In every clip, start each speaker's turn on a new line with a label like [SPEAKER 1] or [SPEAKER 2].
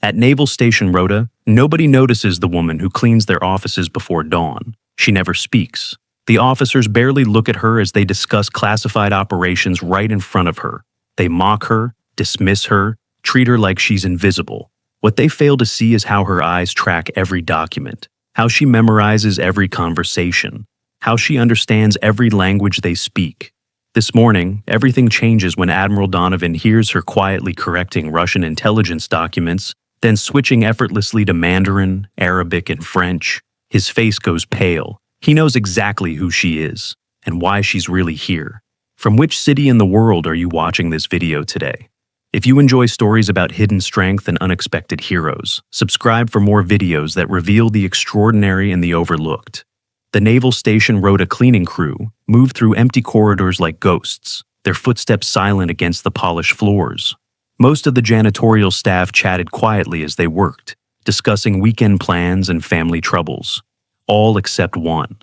[SPEAKER 1] At Naval Station Rota, nobody notices the woman who cleans their offices before dawn. She never speaks. The officers barely look at her as they discuss classified operations right in front of her. They mock her, dismiss her, treat her like she's invisible. What they fail to see is how her eyes track every document, how she memorizes every conversation, how she understands every language they speak. This morning, everything changes when Admiral Donovan hears her quietly correcting Russian intelligence documents, then switching effortlessly to Mandarin, Arabic, and French. His face goes pale. He knows exactly who she is and why she's really here. From which city in the world are you watching this video today? If you enjoy stories about hidden strength and unexpected heroes, subscribe for more videos that reveal the extraordinary and the overlooked. The Naval Station Rota cleaning crew moved through empty corridors like ghosts, their footsteps silent against the polished floors. Most of the janitorial staff chatted quietly as they worked, discussing weekend plans and family troubles. All except one.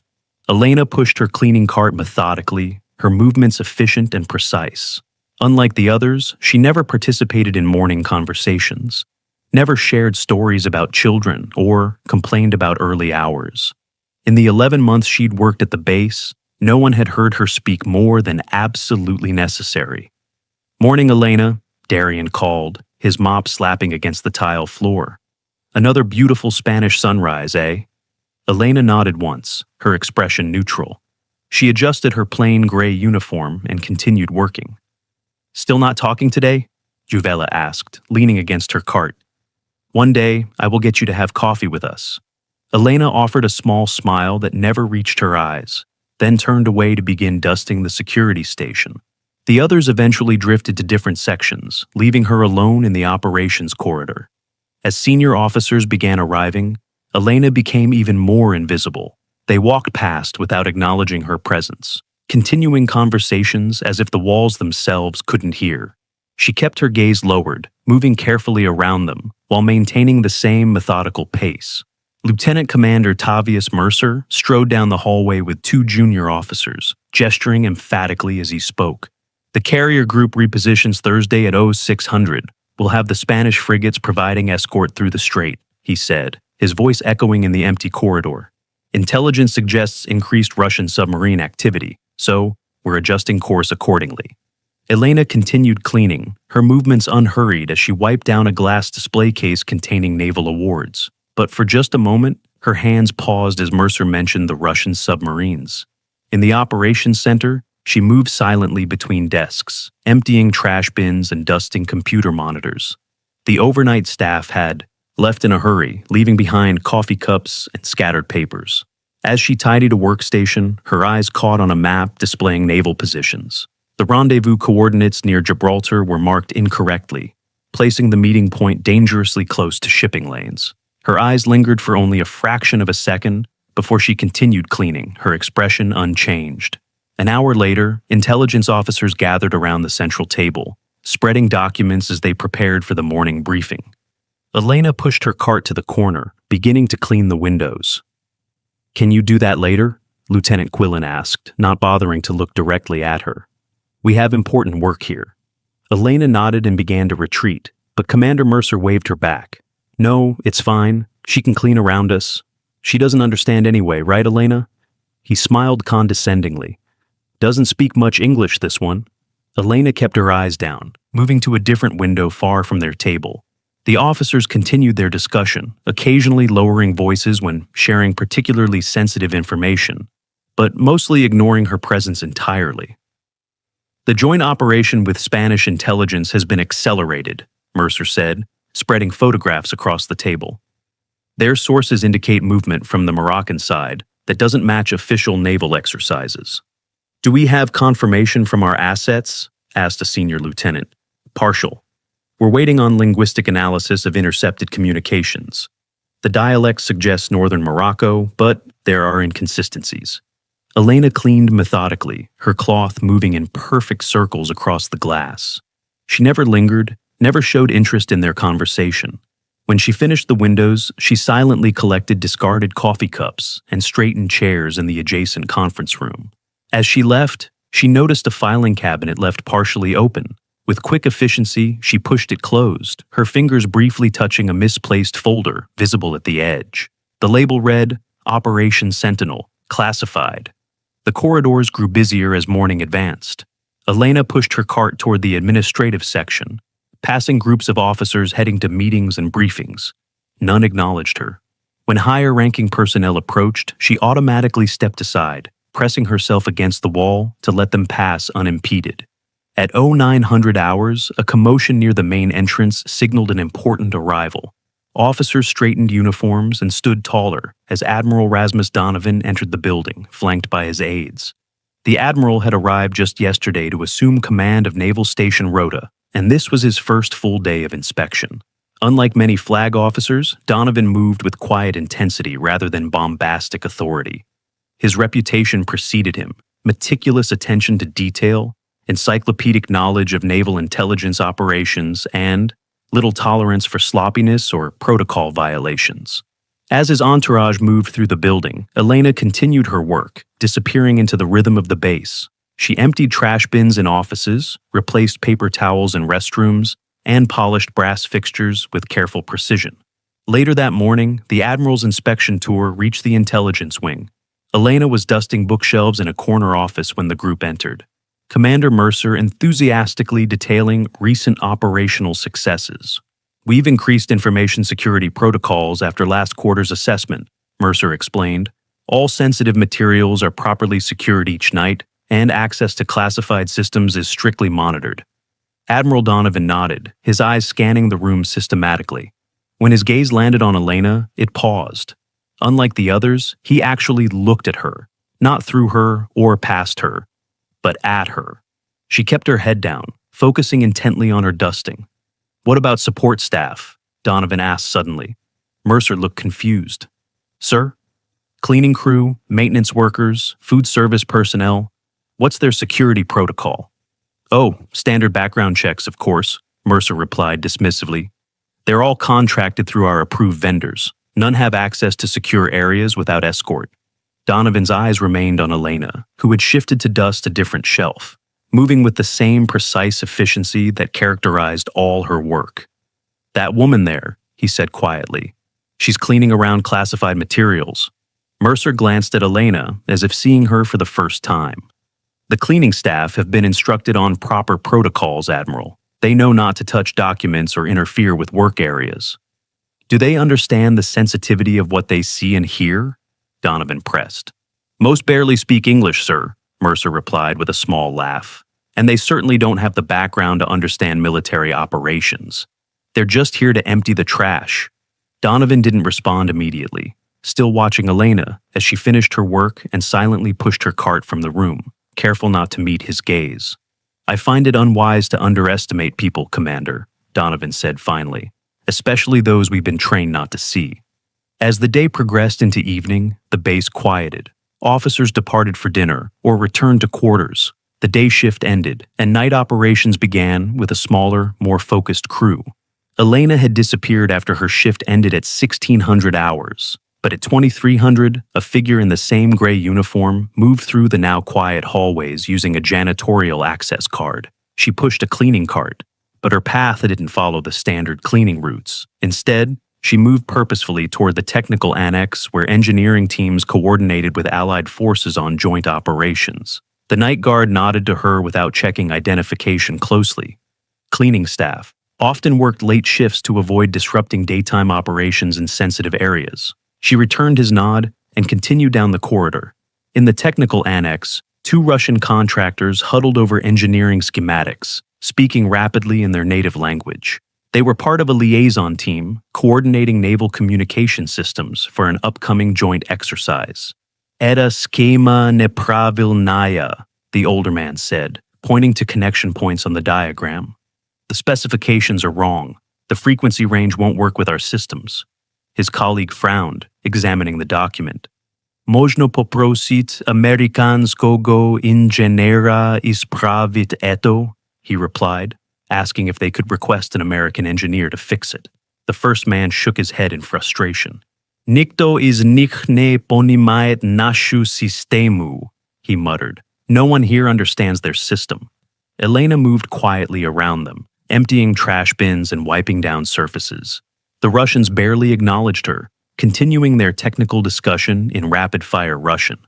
[SPEAKER 1] Elena pushed her cleaning cart methodically, her movements efficient and precise. Unlike the others, she never participated in morning conversations, never shared stories about children or complained about early hours. In the 11 months she'd worked at the base, no one had heard her speak more than absolutely necessary. "Morning, Elena," Darian called, his mop slapping against the tile floor. "Another beautiful Spanish sunrise, eh?" Elena nodded once, her expression neutral. She adjusted her plain gray uniform and continued working. "Still not talking today?" Juvela asked, leaning against her cart. "One day, I will get you to have coffee with us." Elena offered a small smile that never reached her eyes, then turned away to begin dusting the security station. The others eventually drifted to different sections, leaving her alone in the operations corridor. As senior officers began arriving, Elena became even more invisible. They walked past without acknowledging her presence, continuing conversations as if the walls themselves couldn't hear. She kept her gaze lowered, moving carefully around them, while maintaining the same methodical pace. Lieutenant Commander Tavius Mercer strode down the hallway with two junior officers, gesturing emphatically as he spoke. "The carrier group repositions Thursday at 0600. We'll have the Spanish frigates providing escort through the strait," he said, his voice echoing in the empty corridor. "Intelligence suggests increased Russian submarine activity, so we're adjusting course accordingly." Elena continued cleaning, her movements unhurried as she wiped down a glass display case containing naval awards. But for just a moment, her hands paused as Mercer mentioned the Russian submarines. In the operations center, she moved silently between desks, emptying trash bins and dusting computer monitors. The overnight staff had left in a hurry, leaving behind coffee cups and scattered papers. As she tidied a workstation, her eyes caught on a map displaying naval positions. The rendezvous coordinates near Gibraltar were marked incorrectly, placing the meeting point dangerously close to shipping lanes. Her eyes lingered for only a fraction of a second before she continued cleaning, her expression unchanged. An hour later, intelligence officers gathered around the central table, spreading documents as they prepared for the morning briefing. Elena pushed her cart to the corner, beginning to clean the windows. "Can you do that later?" Lieutenant Quillen asked, not bothering to look directly at her. "We have important work here." Elena nodded and began to retreat, but Commander Mercer waved her back. "No, it's fine. She can clean around us. She doesn't understand anyway, right, Elena?" He smiled condescendingly. "Doesn't speak much English, this one." Elena kept her eyes down, moving to a different window far from their table. The officers continued their discussion, occasionally lowering voices when sharing particularly sensitive information, but mostly ignoring her presence entirely. "The joint operation with Spanish intelligence has been accelerated," Mercer said, spreading photographs across the table. "Their sources indicate movement from the Moroccan side that doesn't match official naval exercises." "Do we have confirmation from our assets?" asked a senior lieutenant. "Partial. We're waiting on linguistic analysis of intercepted communications. The dialect suggests northern Morocco, but there are inconsistencies." Elena cleaned methodically, her cloth moving in perfect circles across the glass. She never lingered, never showed interest in their conversation. When she finished the windows, she silently collected discarded coffee cups and straightened chairs in the adjacent conference room. As she left, she noticed a filing cabinet left partially open, With quick efficiency, she pushed it closed, her fingers briefly touching a misplaced folder visible at the edge. The label read, Operation Sentinel, classified. The corridors grew busier as morning advanced. Elena pushed her cart toward the administrative section, passing groups of officers heading to meetings and briefings. None acknowledged her. When higher-ranking personnel approached, she automatically stepped aside, pressing herself against the wall to let them pass unimpeded. At 0900 hours, a commotion near the main entrance signaled an important arrival. Officers straightened uniforms and stood taller as Admiral Rasmus Donovan entered the building, flanked by his aides. The Admiral had arrived just yesterday to assume command of Naval Station Rota, and this was his first full day of inspection. Unlike many flag officers, Donovan moved with quiet intensity rather than bombastic authority. His reputation preceded him: meticulous attention to detail, encyclopedic knowledge of naval intelligence operations, and little tolerance for sloppiness or protocol violations. As his entourage moved through the building, Elena continued her work, disappearing into the rhythm of the base. She emptied trash bins in offices, replaced paper towels in restrooms, and polished brass fixtures with careful precision. Later that morning, the Admiral's inspection tour reached the intelligence wing. Elena was dusting bookshelves in a corner office when the group entered. Commander Mercer enthusiastically detailing recent operational successes. "We've increased information security protocols after last quarter's assessment," Mercer explained. "All sensitive materials are properly secured each night, and access to classified systems is strictly monitored." Admiral Donovan nodded, his eyes scanning the room systematically. When his gaze landed on Elena, it paused. Unlike the others, he actually looked at her, not through her or past her, but at her. She kept her head down, focusing intently on her dusting. "What about support staff?" Donovan asked suddenly. Mercer looked confused. "Sir? Cleaning crew, maintenance workers, food service personnel. What's their security protocol?" "Oh, standard background checks, of course," Mercer replied dismissively. "They're all contracted through our approved vendors. None have access to secure areas without escort." Donovan's eyes remained on Elena, who had shifted to dust a different shelf, moving with the same precise efficiency that characterized all her work. "That woman there," he said quietly. "She's cleaning around classified materials." Mercer glanced at Elena as if seeing her for the first time. "The cleaning staff have been instructed on proper protocols, Admiral. They know not to touch documents or interfere with work areas." "Do they understand the sensitivity of what they see and hear?" Donovan pressed. "Most barely speak English, sir," Mercer replied with a small laugh. "And they certainly don't have the background to understand military operations. They're just here to empty the trash." Donovan didn't respond immediately, still watching Elena as she finished her work and silently pushed her cart from the room, careful not to meet his gaze. "I find it unwise to underestimate people, Commander," Donovan said finally, "especially those we've been trained not to see." As the day progressed into evening, the base quieted. Officers departed for dinner or returned to quarters. The day shift ended, and night operations began with a smaller, more focused crew. Elena had disappeared after her shift ended at 1600 hours, but at 2300, a figure in the same gray uniform moved through the now quiet hallways using a janitorial access card. She pushed a cleaning cart, but her path didn't follow the standard cleaning routes. Instead, she moved purposefully toward the technical annex where engineering teams coordinated with Allied forces on joint operations. The night guard nodded to her without checking identification closely. Cleaning staff often worked late shifts to avoid disrupting daytime operations in sensitive areas. She returned his nod and continued down the corridor. In the technical annex, 2 Russian contractors huddled over engineering schematics, speaking rapidly in their native language. They were part of a liaison team coordinating naval communication systems for an upcoming joint exercise. "Eta schema nepravilnaya," the older man said, pointing to connection points on the diagram. "The specifications are wrong. The frequency range won't work with our systems." His colleague frowned, examining the document. "Można poprosić Amerykanskiego inżyniera isprawić eto," he replied, asking if they could request an American engineer to fix it. The first man shook his head in frustration. "Nikto iz nich ne ponimaje naszu systemu," he muttered. "No one here understands their system." Elena moved quietly around them, emptying trash bins and wiping down surfaces. The Russians barely acknowledged her, continuing their technical discussion in rapid-fire Russian.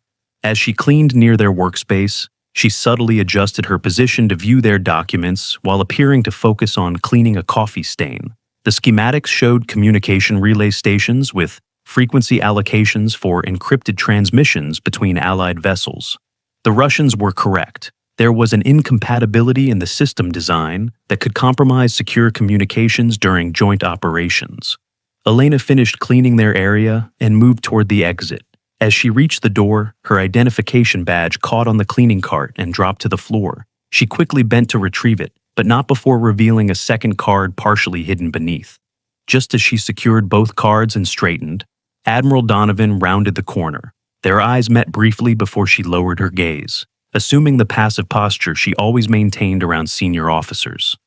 [SPEAKER 1] As she cleaned near their workspace, she subtly adjusted her position to view their documents while appearing to focus on cleaning a coffee stain. The schematics showed communication relay stations with frequency allocations for encrypted transmissions between Allied vessels. The Russians were correct. There was an incompatibility in the system design that could compromise secure communications during joint operations. Elena finished cleaning their area and moved toward the exit. As she reached the door, her identification badge caught on the cleaning cart and dropped to the floor. She quickly bent to retrieve it, but not before revealing a second card partially hidden beneath. Just as she secured both cards and straightened, Admiral Donovan rounded the corner. Their eyes met briefly before she lowered her gaze, assuming the passive posture she always maintained around senior officers.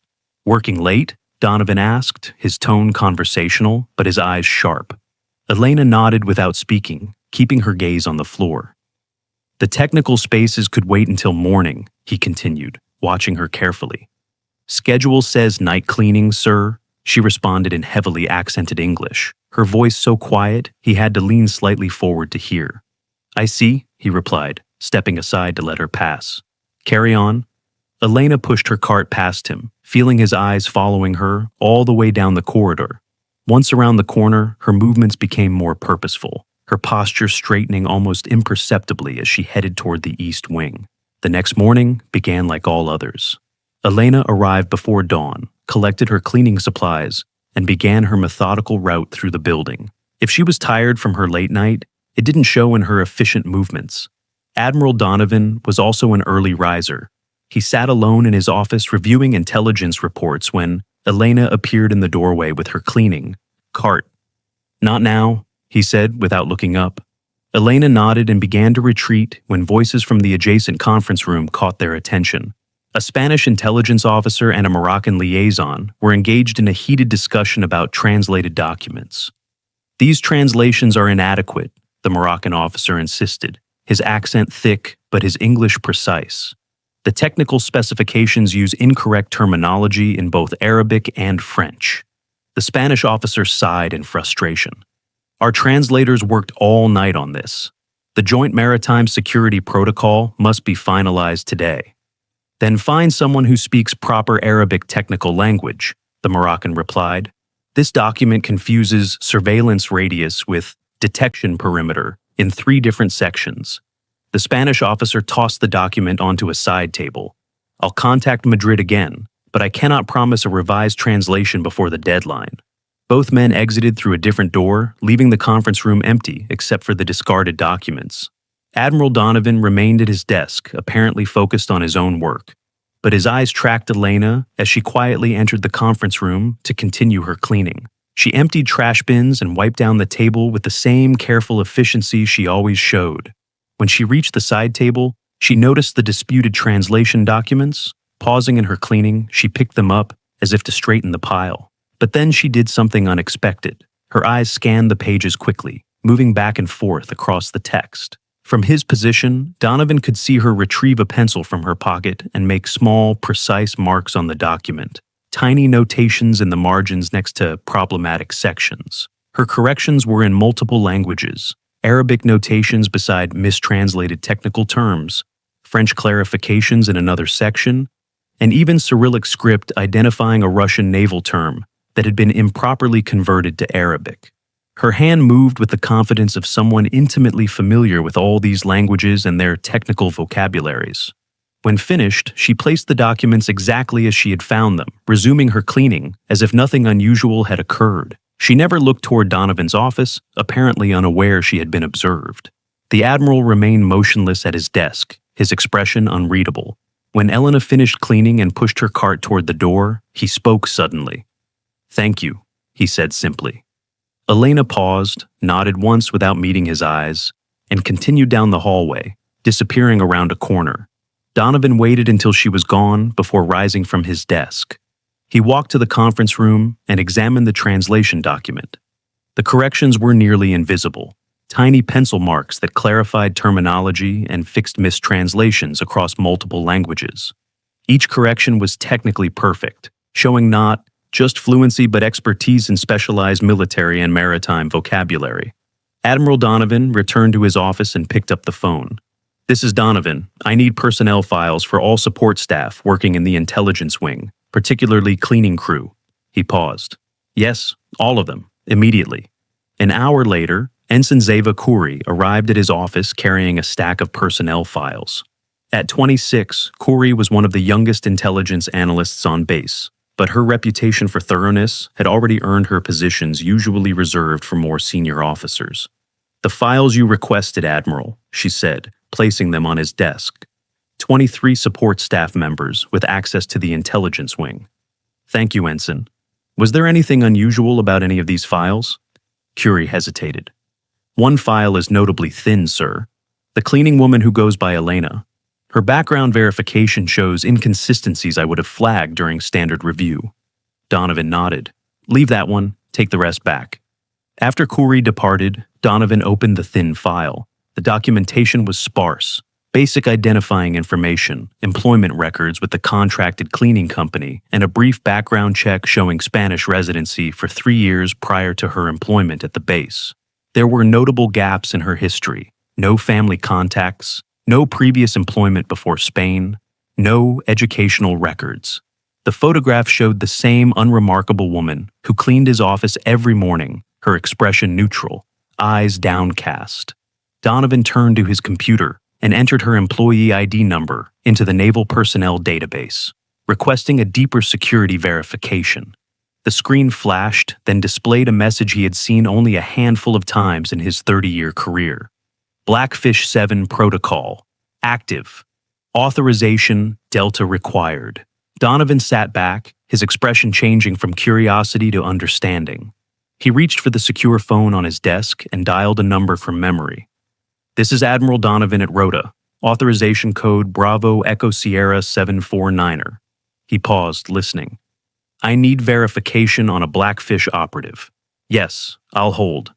[SPEAKER 1] "Working late?" Donovan asked, his tone conversational, but his eyes sharp. Elena nodded without speaking, keeping her gaze on the floor. "The technical spaces could wait until morning," he continued, watching her carefully. "Schedule says night cleaning, sir," she responded in heavily accented English, her voice so quiet he had to lean slightly forward to hear. "I see," he replied, stepping aside to let her pass. "Carry on." Elena pushed her cart past him, feeling his eyes following her all the way down the corridor. Once around the corner, her movements became more purposeful, her posture straightening almost imperceptibly as she headed toward the east wing. The next morning began like all others. Elena arrived before dawn, collected her cleaning supplies, and began her methodical route through the building. If she was tired from her late night, it didn't show in her efficient movements. Admiral Donovan was also an early riser. He sat alone in his office reviewing intelligence reports when Elena appeared in the doorway with her cleaning cart. "Not now," he said without looking up. Elena nodded and began to retreat when voices from the adjacent conference room caught their attention. A Spanish intelligence officer and a Moroccan liaison were engaged in a heated discussion about translated documents. "These translations are inadequate," the Moroccan officer insisted, his accent thick but his English precise. "The technical specifications use incorrect terminology in both Arabic and French." The Spanish officer sighed in frustration. "Our translators worked all night on this. The Joint Maritime Security Protocol must be finalized today." "Then find someone who speaks proper Arabic technical language," the Moroccan replied. "This document confuses surveillance radius with detection perimeter in 3 different sections." The Spanish officer tossed the document onto a side table. "I'll contact Madrid again, but I cannot promise a revised translation before the deadline." Both men exited through a different door, leaving the conference room empty except for the discarded documents. Admiral Donovan remained at his desk, apparently focused on his own work, but his eyes tracked Elena as she quietly entered the conference room to continue her cleaning. She emptied trash bins and wiped down the table with the same careful efficiency she always showed. When she reached the side table, she noticed the disputed translation documents. Pausing in her cleaning, she picked them up as if to straighten the pile. But then she did something unexpected. Her eyes scanned the pages quickly, moving back and forth across the text. From his position, Donovan could see her retrieve a pencil from her pocket and make small, precise marks on the document, tiny notations in the margins next to problematic sections. Her corrections were in multiple languages: Arabic notations beside mistranslated technical terms, French clarifications in another section, and even Cyrillic script identifying a Russian naval term that had been improperly converted to Arabic. Her hand moved with the confidence of someone intimately familiar with all these languages and their technical vocabularies. When finished, she placed the documents exactly as she had found them, resuming her cleaning as if nothing unusual had occurred. She never looked toward Donovan's office, apparently unaware she had been observed. The Admiral remained motionless at his desk, his expression unreadable. When Elena finished cleaning and pushed her cart toward the door, he spoke suddenly. "Thank you," he said simply. Elena paused, nodded once without meeting his eyes, and continued down the hallway, disappearing around a corner. Donovan waited until she was gone before rising from his desk. He walked to the conference room and examined the translation document. The corrections were nearly invisible, tiny pencil marks that clarified terminology and fixed mistranslations across multiple languages. Each correction was technically perfect, showing not just fluency but expertise in specialized military and maritime vocabulary. Admiral Donovan returned to his office and picked up the phone. "This is Donovan. I need personnel files for all support staff working in the intelligence wing, particularly cleaning crew." He paused. "Yes, all of them, immediately." An hour later, Ensign Zeva Khoury arrived at his office carrying a stack of personnel files. At 26, Khoury was one of the youngest intelligence analysts on base, but her reputation for thoroughness had already earned her positions usually reserved for more senior officers. "The files you requested, Admiral," she said, placing them on his desk. 23 support staff members with access to the intelligence wing. "Thank you, Ensign. Was there anything unusual about any of these files?" Khoury hesitated. "One file is notably thin, sir. The cleaning woman who goes by Elena. Her background verification shows inconsistencies I would have flagged during standard review." Donovan nodded. "Leave that one, take the rest back." After Khoury departed, Donovan opened the thin file. The documentation was sparse. Basic identifying information, employment records with the contracted cleaning company, and a brief background check showing Spanish residency for 3 years prior to her employment at the base. There were notable gaps in her history: no family contacts, no previous employment before Spain, no educational records. The photograph showed the same unremarkable woman who cleaned his office every morning, her expression neutral, eyes downcast. Donovan turned to his computer and entered her employee ID number into the Naval Personnel Database, requesting a deeper security verification. The screen flashed, then displayed a message he had seen only a handful of times in his 30-year career. Blackfish 7 Protocol. Active. Authorization Delta required. Donovan sat back, his expression changing from curiosity to understanding. He reached for the secure phone on his desk and dialed a number from memory. "This is Admiral Donovan at Rota. Authorization code Bravo Echo Sierra 749er. He paused, listening. "I need verification on a Blackfish operative." "Yes, I'll hold."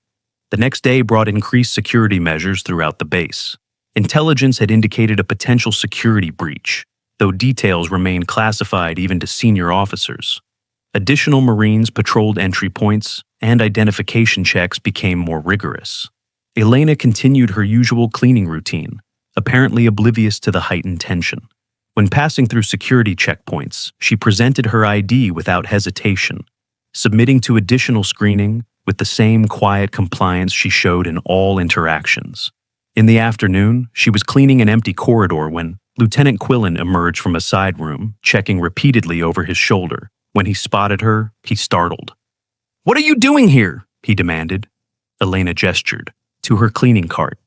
[SPEAKER 1] The next day brought increased security measures throughout the base. Intelligence had indicated a potential security breach, though details remained classified even to senior officers. Additional Marines patrolled entry points, and identification checks became more rigorous. Elena continued her usual cleaning routine, apparently oblivious to the heightened tension. When passing through security checkpoints, she presented her ID without hesitation, submitting to additional screening with the same quiet compliance she showed in all interactions. In the afternoon, she was cleaning an empty corridor when Lieutenant Quillen emerged from a side room, checking repeatedly over his shoulder. When he spotted her, he startled. "What are you doing here?" he demanded. Elena gestured to her cleaning cart.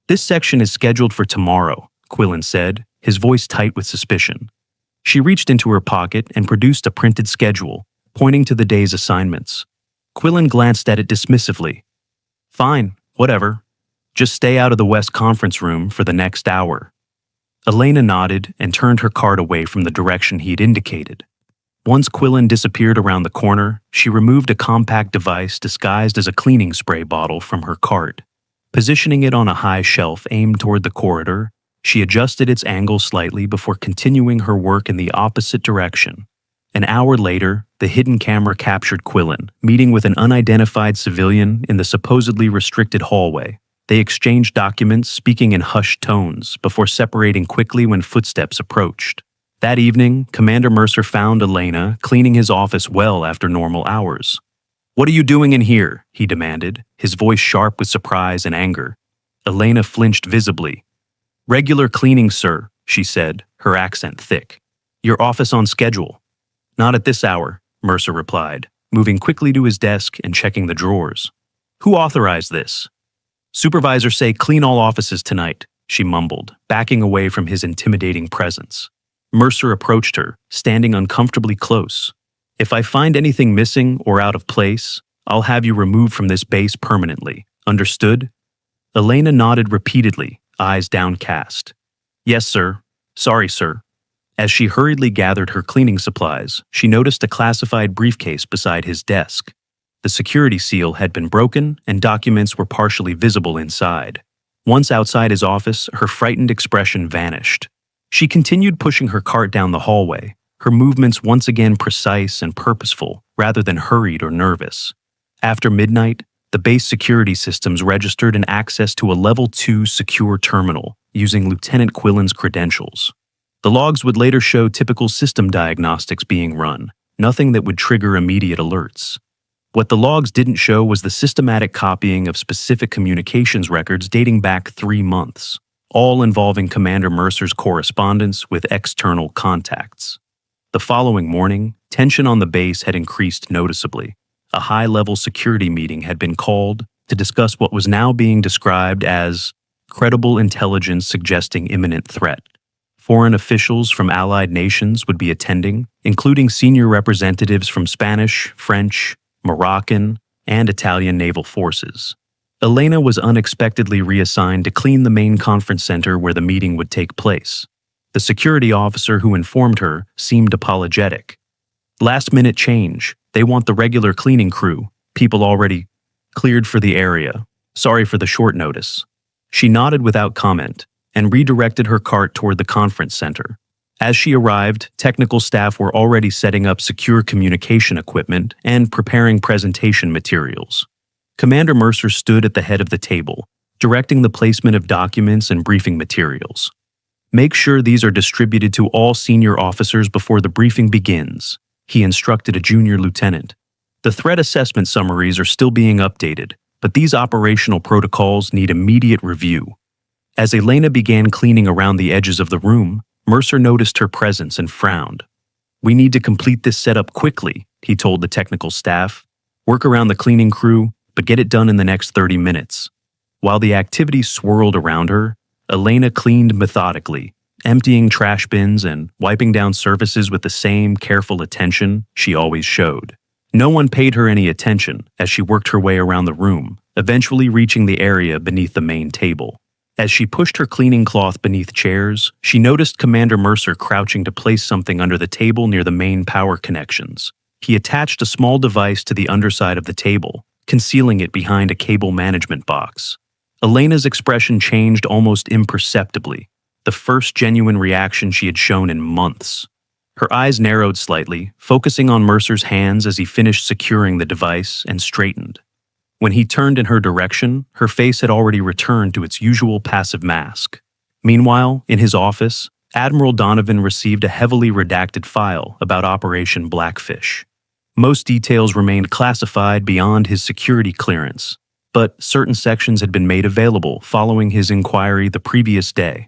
[SPEAKER 1] "This section is scheduled for tomorrow," Quillen said, his voice tight with suspicion. She reached into her pocket and produced a printed schedule, pointing to the day's assignments. Quillen glanced at it dismissively. "Fine, whatever. Just stay out of the West Conference Room for the next hour." Elena nodded and turned her cart away from the direction he'd indicated. Once Quillen disappeared around the corner, she removed a compact device disguised as a cleaning spray bottle from her cart. Positioning it on a high shelf aimed toward the corridor, she adjusted its angle slightly before continuing her work in the opposite direction. An hour later, the hidden camera captured Quillen, meeting with an unidentified civilian in the supposedly restricted hallway. They exchanged documents, speaking in hushed tones, before separating quickly when footsteps approached. That evening, Commander Mercer found Elena cleaning his office well after normal hours. "What are you doing in here?" he demanded, his voice sharp with surprise and anger. Elena flinched visibly. "Regular cleaning, sir," she said, her accent thick. "Your office on schedule." "Not at this hour," Mercer replied, moving quickly to his desk and checking the drawers. "Who authorized this?" "Supervisor say clean all offices tonight," she mumbled, backing away from his intimidating presence. Mercer approached her, standing uncomfortably close. "If I find anything missing or out of place, I'll have you removed from this base permanently. Understood?" Elena nodded repeatedly, eyes downcast. "Yes, sir. Sorry, sir." As she hurriedly gathered her cleaning supplies, she noticed a classified briefcase beside his desk. The security seal had been broken, and documents were partially visible inside. Once outside his office, her frightened expression vanished. She continued pushing her cart down the hallway, her movements once again precise and purposeful rather than hurried or nervous. After midnight, the base security systems registered an access to a Level 2 secure terminal using Lieutenant Quillen's credentials. The logs would later show typical system diagnostics being run, nothing that would trigger immediate alerts. What the logs didn't show was the systematic copying of specific communications records dating back 3 months, all involving Commander Mercer's correspondence with external contacts. The following morning, tension on the base had increased noticeably. A high-level security meeting had been called to discuss what was now being described as credible intelligence suggesting imminent threat. Foreign officials from allied nations would be attending, including senior representatives from Spanish, French, Moroccan, and Italian naval forces. Elena was unexpectedly reassigned to clean the main conference center where the meeting would take place. The security officer who informed her seemed apologetic. Last-minute change. They want the regular cleaning crew, people already cleared for the area. Sorry for the short notice. She nodded without comment and redirected her cart toward the conference center. As she arrived, technical staff were already setting up secure communication equipment and preparing presentation materials. Commander Mercer stood at the head of the table, directing the placement of documents and briefing materials. Make sure these are distributed to all senior officers before the briefing begins, he instructed a junior lieutenant. The threat assessment summaries are still being updated, but these operational protocols need immediate review. As Elena began cleaning around the edges of the room, Mercer noticed her presence and frowned. We need to complete this setup quickly, he told the technical staff. Work around the cleaning crew, but get it done in the next 30 minutes. While the activity swirled around her, Elena cleaned methodically, emptying trash bins and wiping down surfaces with the same careful attention she always showed. No one paid her any attention as she worked her way around the room, eventually reaching the area beneath the main table. As she pushed her cleaning cloth beneath chairs, she noticed Commander Mercer crouching to place something under the table near the main power connections. He attached a small device to the underside of the table, concealing it behind a cable management box. Elena's expression changed almost imperceptibly, the first genuine reaction she had shown in months. Her eyes narrowed slightly, focusing on Mercer's hands as he finished securing the device and straightened. When he turned in her direction, her face had already returned to its usual passive mask. Meanwhile, in his office, Admiral Donovan received a heavily redacted file about Operation Blackfish. Most details remained classified beyond his security clearance, but certain sections had been made available following his inquiry the previous day.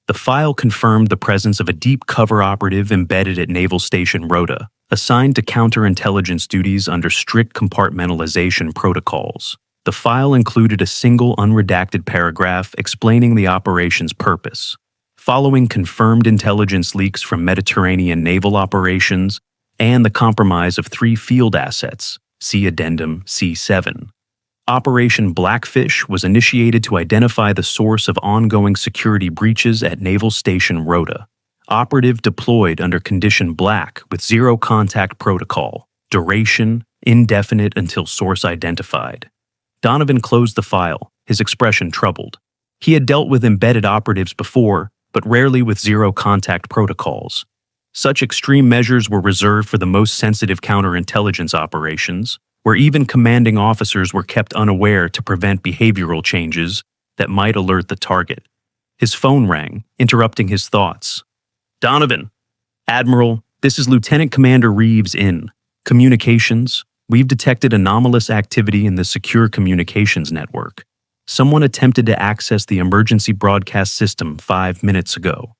[SPEAKER 1] The file confirmed the presence of a deep cover operative embedded at Naval Station Rota, assigned to counterintelligence duties under strict compartmentalization protocols. The file included a single unredacted paragraph explaining the operation's purpose. Following confirmed intelligence leaks from Mediterranean naval operations and the compromise of 3 field assets, see Addendum C7. Operation Blackfish was initiated to identify the source of ongoing security breaches at Naval Station Rota. Operative deployed under Condition Black with zero contact protocol. Duration, indefinite until source identified. Donovan closed the file, his expression troubled. He had dealt with embedded operatives before, but rarely with zero contact protocols. Such extreme measures were reserved for the most sensitive counterintelligence operations, where even commanding officers were kept unaware to prevent behavioral changes that might alert the target. His phone rang, interrupting his thoughts. Donovan, Admiral, this is Lieutenant Commander Reeves in Communications. We've detected anomalous activity in the secure communications network. Someone attempted to access the emergency broadcast system 5 minutes ago.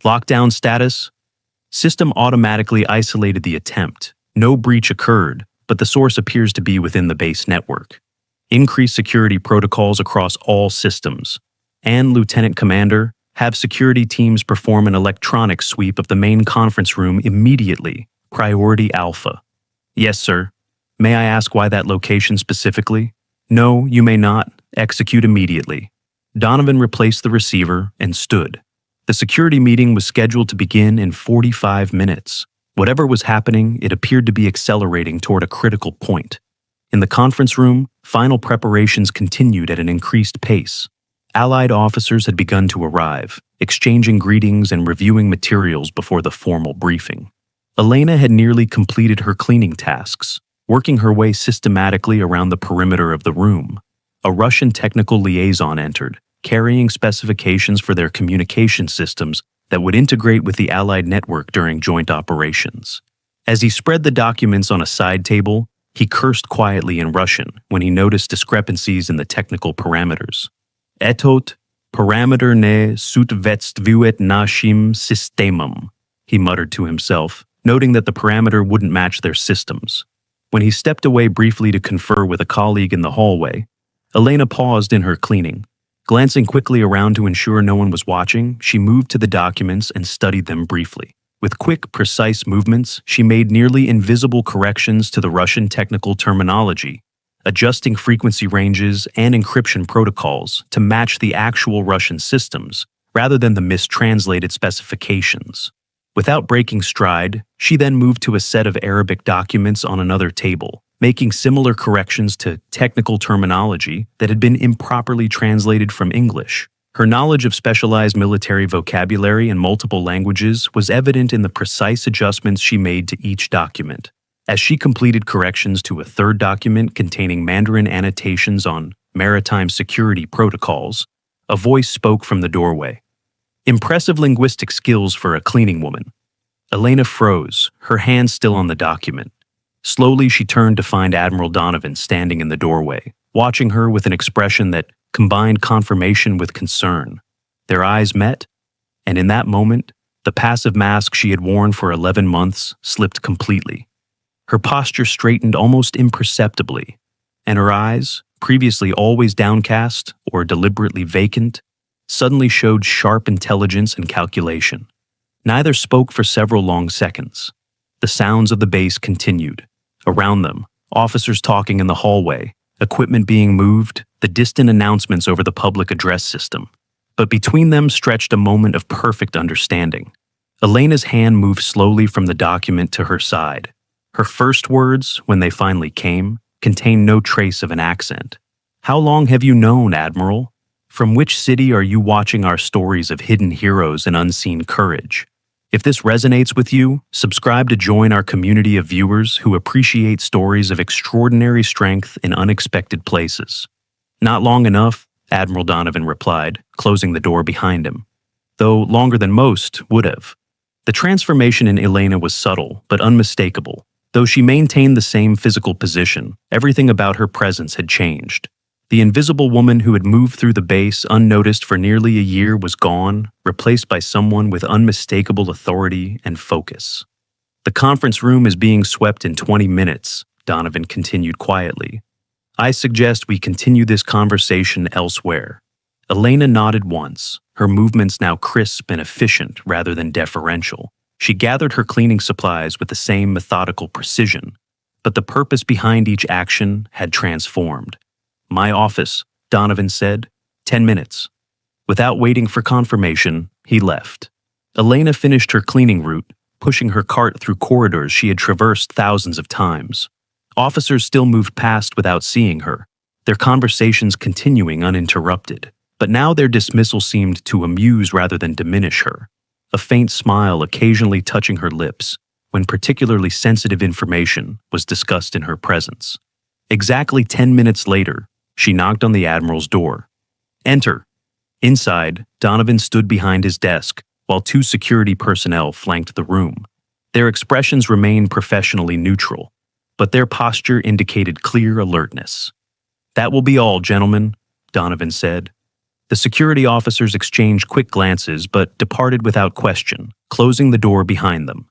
[SPEAKER 1] Lockdown status? System automatically isolated the attempt. No breach occurred, but the source appears to be within the base network. Increase security protocols across all systems. And, Lieutenant Commander, have security teams perform an electronic sweep of the main conference room immediately. Priority Alpha. Yes, sir. May I ask why that location specifically? No, you may not. Execute immediately. Donovan replaced the receiver and stood. The security meeting was scheduled to begin in 45 minutes. Whatever was happening, it appeared to be accelerating toward a critical point. In the conference room, final preparations continued at an increased pace. Allied officers had begun to arrive, exchanging greetings and reviewing materials before the formal briefing. Elena had nearly completed her cleaning tasks, working her way systematically around the perimeter of the room. A Russian technical liaison entered, carrying specifications for their communication systems that would integrate with the Allied network during joint operations. As he spread the documents on a side table, he cursed quietly in Russian when he noticed discrepancies in the technical parameters. Etot parameter ne sootvetstvuet nashim systemum, he muttered to himself, noting that the parameter wouldn't match their systems. When he stepped away briefly to confer with a colleague in the hallway, Elena paused in her cleaning. Glancing quickly around to ensure no one was watching, she moved to the documents and studied them briefly. With quick, precise movements, she made nearly invisible corrections to the Russian technical terminology, adjusting frequency ranges and encryption protocols to match the actual Russian systems rather than the mistranslated specifications. Without breaking stride, she then moved to a set of Arabic documents on another table, making similar corrections to technical terminology that had been improperly translated from English. Her knowledge of specialized military vocabulary in multiple languages was evident in the precise adjustments she made to each document. As she completed corrections to a third document containing Mandarin annotations on maritime security protocols, a voice spoke from the doorway. Impressive linguistic skills for a cleaning woman. Elena froze, her hand still on the document. Slowly, she turned to find Admiral Donovan standing in the doorway, watching her with an expression that combined confirmation with concern. Their eyes met, and in that moment, the passive mask she had worn for 11 months slipped completely. Her posture straightened almost imperceptibly, and her eyes, previously always downcast or deliberately vacant, suddenly showed sharp intelligence and calculation. Neither spoke for several long seconds. The sounds of the base continued. Around them, officers talking in the hallway, equipment being moved, the distant announcements over the public address system. But between them stretched a moment of perfect understanding. Elena's hand moved slowly from the document to her side. Her first words, when they finally came, contained no trace of an accent. "How long have you known, Admiral? From which city are you watching our stories of hidden heroes and unseen courage? If this resonates with you, subscribe to join our community of viewers who appreciate stories of extraordinary strength in unexpected places." "Not long enough," Admiral Donovan replied, closing the door behind him. Though longer than most would have. The transformation in Elena was subtle, but unmistakable. Though she maintained the same physical position, everything about her presence had changed. The invisible woman who had moved through the base unnoticed for nearly a year was gone, replaced by someone with unmistakable authority and focus. "The conference room is being swept in 20 minutes, Donovan continued quietly. "I suggest we continue this conversation elsewhere." Elena nodded once, her movements now crisp and efficient rather than deferential. She gathered her cleaning supplies with the same methodical precision, but the purpose behind each action had transformed. "My office," Donovan said. 10 minutes. Without waiting for confirmation, he left. Elena finished her cleaning route, pushing her cart through corridors she had traversed thousands of times. Officers still moved past without seeing her, their conversations continuing uninterrupted. But now their dismissal seemed to amuse rather than diminish her, a faint smile occasionally touching her lips when particularly sensitive information was discussed in her presence. Exactly 10 minutes later, she knocked on the Admiral's door. "Enter." Inside, Donovan stood behind his desk, while 2 security personnel flanked the room. Their expressions remained professionally neutral, but their posture indicated clear alertness. "That will be all, gentlemen," Donovan said. The security officers exchanged quick glances but departed without question, closing the door behind them.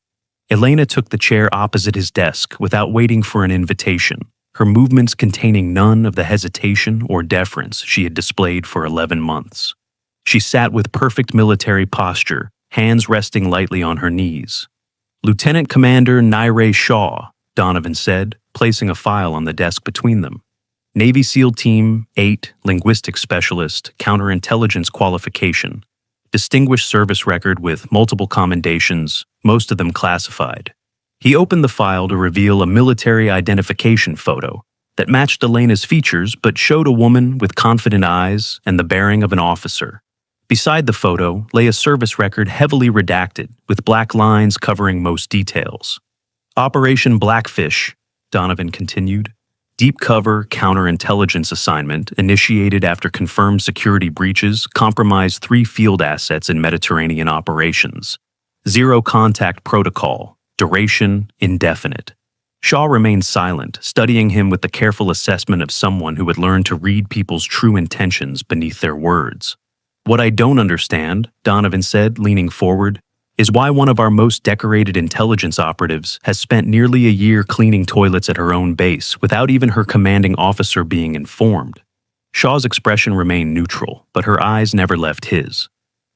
[SPEAKER 1] Elena took the chair opposite his desk without waiting for an invitation, her movements containing none of the hesitation or deference she had displayed for 11 months. She sat with perfect military posture, hands resting lightly on her knees. "Lieutenant Commander Niraj Shaw," Donovan said, placing a file on the desk between them. "Navy SEAL Team 8, Linguistics Specialist, Counterintelligence Qualification. Distinguished service record with multiple commendations, most of them classified." He opened the file to reveal a military identification photo, that matched Elena's features but showed a woman with confident eyes and the bearing of an officer. Beside the photo lay a service record heavily redacted, with black lines covering most details. Operation Blackfish, Donovan continued. Deep cover counterintelligence assignment initiated after confirmed security breaches compromised 3 field assets in Mediterranean operations. Zero contact protocol, duration indefinite. Shaw remained silent, studying him with the careful assessment of someone who had learned to read people's true intentions beneath their words. What I don't understand, Donovan said, leaning forward, is why one of our most decorated intelligence operatives has spent nearly a year cleaning toilets at her own base without even her commanding officer being informed. Shaw's expression remained neutral, but her eyes never left his.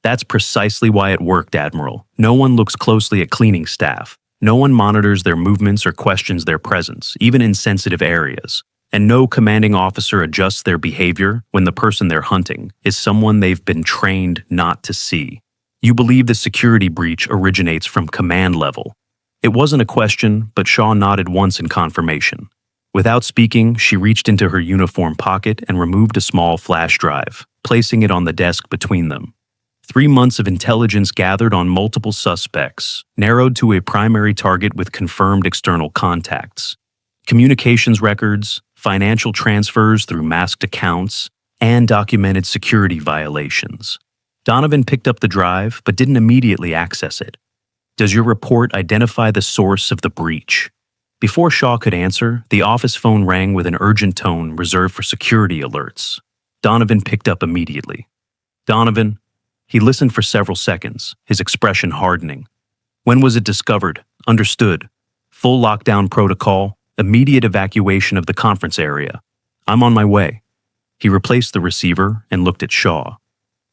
[SPEAKER 1] That's precisely why it worked, Admiral. No one looks closely at cleaning staff. No one monitors their movements or questions their presence, even in sensitive areas. And no commanding officer adjusts their behavior when the person they're hunting is someone they've been trained not to see. You believe the security breach originates from command level. It wasn't a question, but Shaw nodded once in confirmation. Without speaking, she reached into her uniform pocket and removed a small flash drive, placing it on the desk between them. 3 months of intelligence gathered on multiple suspects, narrowed to a primary target with confirmed external contacts. Communications records, financial transfers through masked accounts, and documented security violations. Donovan picked up the drive, but didn't immediately access it. Does your report identify the source of the breach? Before Shaw could answer, the office phone rang with an urgent tone reserved for security alerts. Donovan picked up immediately. Donovan. He listened for several seconds, his expression hardening. When was it discovered? Understood. Full lockdown protocol, immediate evacuation of the conference area. I'm on my way. He replaced the receiver and looked at Shaw.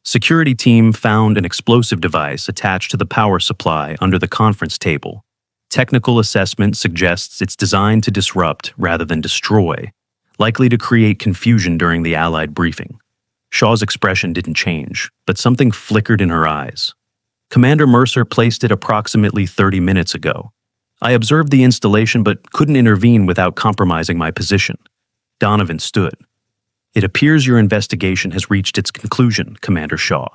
[SPEAKER 1] Security team found an explosive device attached to the power supply under the conference table. Technical assessment suggests it's designed to disrupt rather than destroy, likely to create confusion during the Allied briefing. Shaw's expression didn't change, but something flickered in her eyes. Commander Mercer placed it approximately 30 minutes ago. I observed the installation but couldn't intervene without compromising my position. Donovan stood. It appears your investigation has reached its conclusion, Commander Shaw.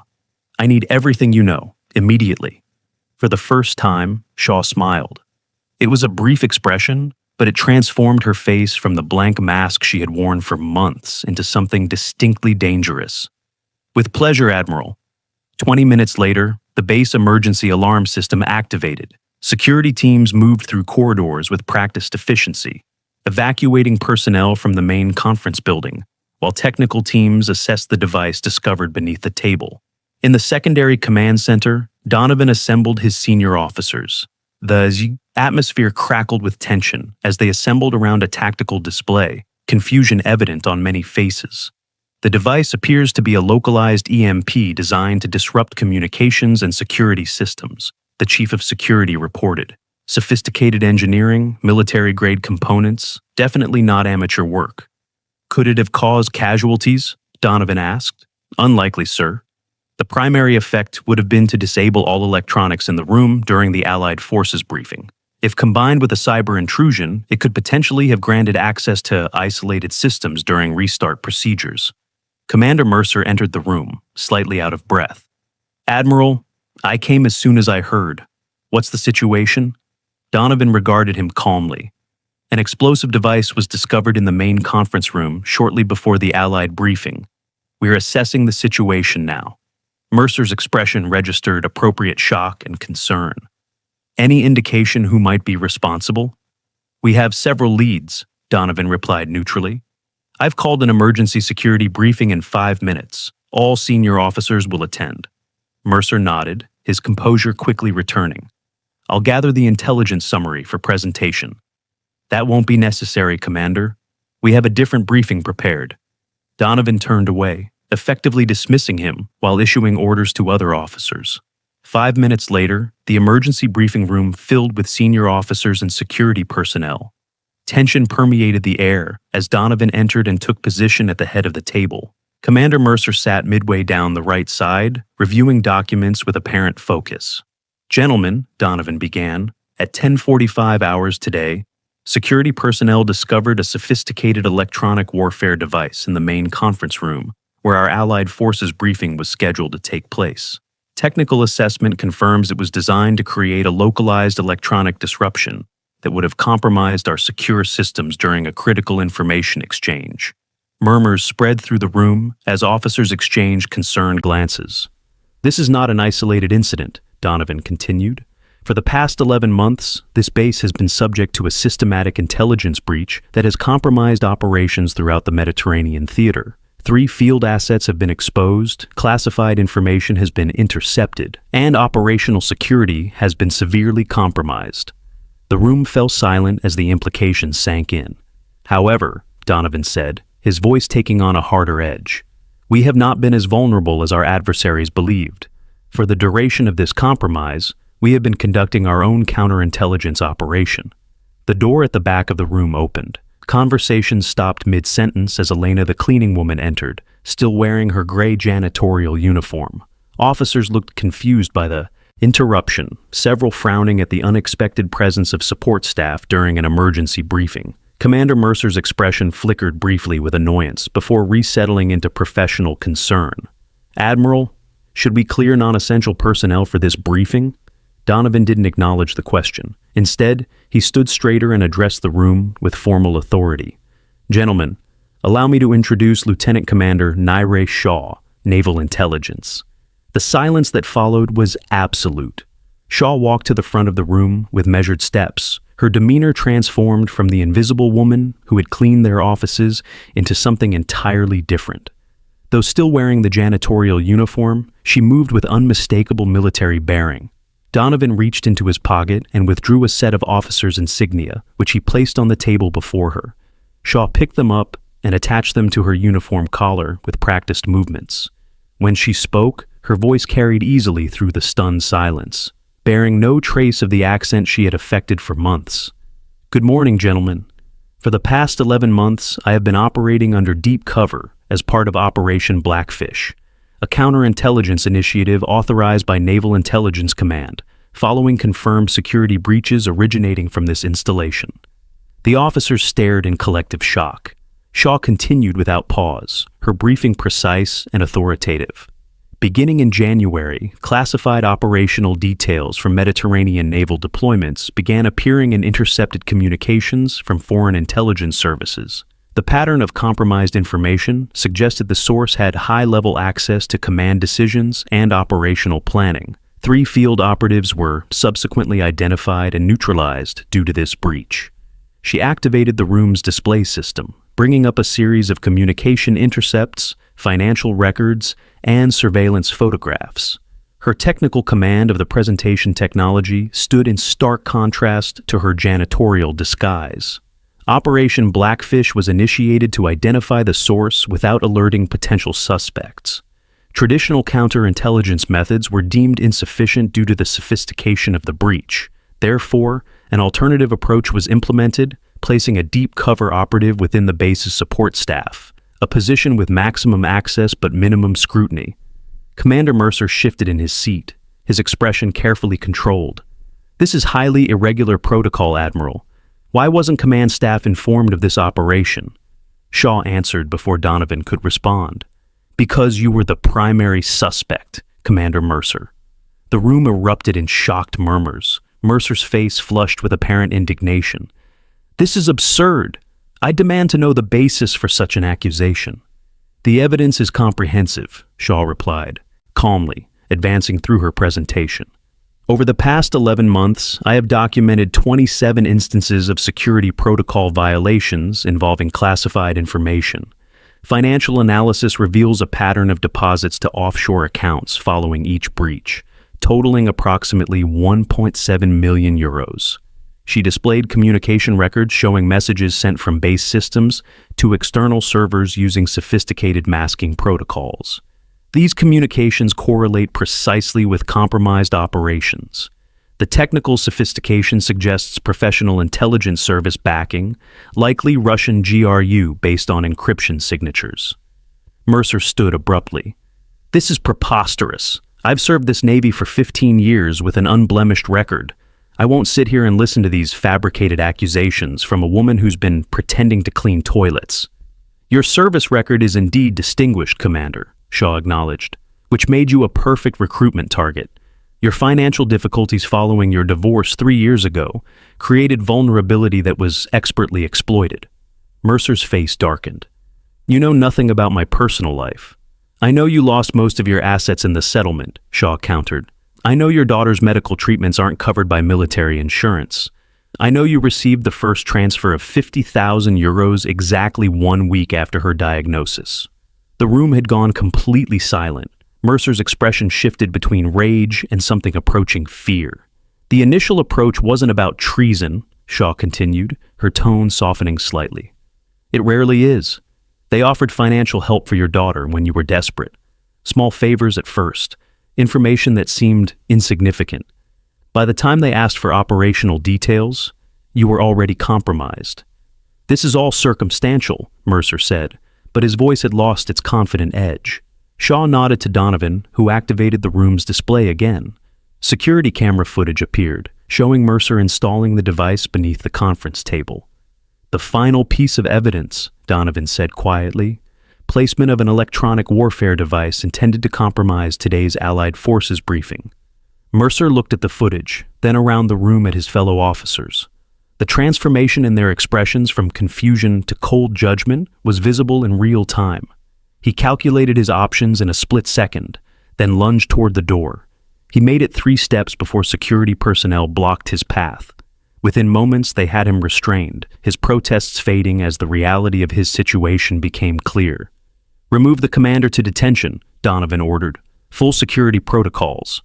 [SPEAKER 1] I need everything you know, immediately. For the first time, Shaw smiled. It was a brief expression, but it transformed her face from the blank mask she had worn for months into something distinctly dangerous. With pleasure, Admiral. 20 minutes later, the base emergency alarm system activated. Security teams moved through corridors with practiced efficiency, evacuating personnel from the main conference building, while technical teams assessed the device discovered beneath the table. In the secondary command center, Donovan assembled his senior officers. The atmosphere crackled with tension as they assembled around a tactical display, confusion evident on many faces. The device appears to be a localized EMP designed to disrupt communications and security systems, the chief of security reported. Sophisticated engineering, military-grade components, definitely not amateur work. Could it have caused casualties? Donovan asked. Unlikely, sir. The primary effect would have been to disable all electronics in the room during the Allied forces briefing. If combined with a cyber intrusion, it could potentially have granted access to isolated systems during restart procedures. Commander Mercer entered the room, slightly out of breath. Admiral, I came as soon as I heard. What's the situation? Donovan regarded him calmly. An explosive device was discovered in the main conference room shortly before the Allied briefing. We're assessing the situation now. Mercer's expression registered appropriate shock and concern. Any indication who might be responsible? We have several leads, Donovan replied neutrally. I've called an emergency security briefing in 5 minutes. All senior officers will attend. Mercer nodded, his composure quickly returning. I'll gather the intelligence summary for presentation. That won't be necessary, Commander. We have a different briefing prepared. Donovan turned away, effectively dismissing him while issuing orders to other officers. 5 minutes later, the emergency briefing room filled with senior officers and security personnel. Tension permeated the air as Donovan entered and took position at the head of the table. Commander Mercer sat midway down the right side, reviewing documents with apparent focus. Gentlemen, Donovan began, at 10:45 hours today, Security personnel discovered a sophisticated electronic warfare device in the main conference room, where our Allied forces briefing was scheduled to take place. Technical assessment confirms it was designed to create a localized electronic disruption that would have compromised our secure systems during a critical information exchange. Murmurs spread through the room as officers exchanged concerned glances. "This is not an isolated incident," Donovan continued. "For the past 11 months, this base has been subject to a systematic intelligence breach that has compromised operations throughout the Mediterranean theater. 3 field assets have been exposed, classified information has been intercepted, and operational security has been severely compromised." The room fell silent as the implications sank in. "However," Donovan said, his voice taking on a harder edge, "we have not been as vulnerable as our adversaries believed. For the duration of this compromise, we have been conducting our own counterintelligence operation." The door at the back of the room opened. Conversation stopped mid-sentence as Elena the cleaning woman entered, still wearing her gray janitorial uniform. Officers looked confused by the interruption, several frowning at the unexpected presence of support staff during an emergency briefing. Commander Mercer's expression flickered briefly with annoyance before resettling into professional concern. "Admiral, should we clear non-essential personnel for this briefing?" Donovan didn't acknowledge the question. Instead, he stood straighter and addressed the room with formal authority. "Gentlemen, allow me to introduce Lieutenant Commander Naire Shaw, Naval Intelligence." The silence that followed was absolute. Shaw walked to the front of the room with measured steps, her demeanor transformed from the invisible woman who had cleaned their offices into something entirely different. Though still wearing the janitorial uniform, she moved with unmistakable military bearing. Donovan reached into his pocket and withdrew a set of officers' insignia, which he placed on the table before her. Shaw picked them up and attached them to her uniform collar with practiced movements. When she spoke, her voice carried easily through the stunned silence, bearing no trace of the accent she had affected for months. "Good morning, gentlemen. For the past 11 months, I have been operating under deep cover as part of Operation Blackfish, a counterintelligence initiative authorized by Naval Intelligence Command, following confirmed security breaches originating from this installation." The officers stared in collective shock. Shaw continued without pause, her briefing precise and authoritative. Beginning in January, classified operational details from Mediterranean naval deployments began appearing in intercepted communications from foreign intelligence services. The pattern of compromised information suggested the source had high-level access to command decisions and operational planning. 3 field operatives were subsequently identified and neutralized due to this breach. She activated the room's display system, bringing up a series of communication intercepts, financial records, and surveillance photographs. Her technical command of the presentation technology stood in stark contrast to her janitorial disguise. Operation Blackfish was initiated to identify the source without alerting potential suspects. Traditional counterintelligence methods were deemed insufficient due to the sophistication of the breach. Therefore, an alternative approach was implemented, placing a deep cover operative within the base's support staff, a position with maximum access but minimum scrutiny. Commander Mercer shifted in his seat, his expression carefully controlled. "This is highly irregular protocol, Admiral. Why wasn't command staff informed of this operation?" Shaw answered before Donovan could respond. "Because you were the primary suspect, Commander Mercer." The room erupted in shocked murmurs, Mercer's face flushed with apparent indignation. "This is absurd. I demand to know the basis for such an accusation." "The evidence is comprehensive," Shaw replied, calmly, advancing through her presentation. "Over the past 11 months, I have documented 27 instances of security protocol violations involving classified information. Financial analysis reveals a pattern of deposits to offshore accounts following each breach, totaling approximately 1.7 million euros. She displayed communication records showing messages sent from base systems to external servers using sophisticated masking protocols. These communications correlate precisely with compromised operations. The technical sophistication suggests professional intelligence service backing, likely Russian GRU based on encryption signatures. Mercer stood abruptly. "This is preposterous. I've served this Navy for 15 years with an unblemished record. I won't sit here and listen to these fabricated accusations from a woman who's been pretending to clean toilets. Your service record is indeed distinguished, Commander, Shaw acknowledged, which made you a perfect recruitment target. Your financial difficulties following your divorce 3 years ago created vulnerability that was expertly exploited. Mercer's face darkened. You know nothing about my personal life. I know you lost most of your assets in the settlement, Shaw countered. I know your daughter's medical treatments aren't covered by military insurance. I know you received the first transfer of 50,000 euros exactly 1 week after her diagnosis. The room had gone completely silent. Mercer's expression shifted between rage and something approaching fear. The initial approach wasn't about treason, Shaw continued, her tone softening slightly. It rarely is. They offered financial help for your daughter when you were desperate. Small favors at first, information that seemed insignificant. By the time they asked for operational details, you were already compromised. This is all circumstantial, Mercer said, but his voice had lost its confident edge. Shaw nodded to Donovan, who activated the room's display again. Security camera footage appeared, showing Mercer installing the device beneath the conference table. The final piece of evidence, Donovan said quietly, placement of an electronic warfare device intended to compromise today's Allied Forces briefing. Mercer looked at the footage, then around the room at his fellow officers. The transformation in their expressions from confusion to cold judgment was visible in real time. He calculated his options in a split second, then lunged toward the door. He made it 3 steps before security personnel blocked his path. Within moments, they had him restrained, his protests fading as the reality of his situation became clear. Remove the commander to detention, Donovan ordered. Full security protocols.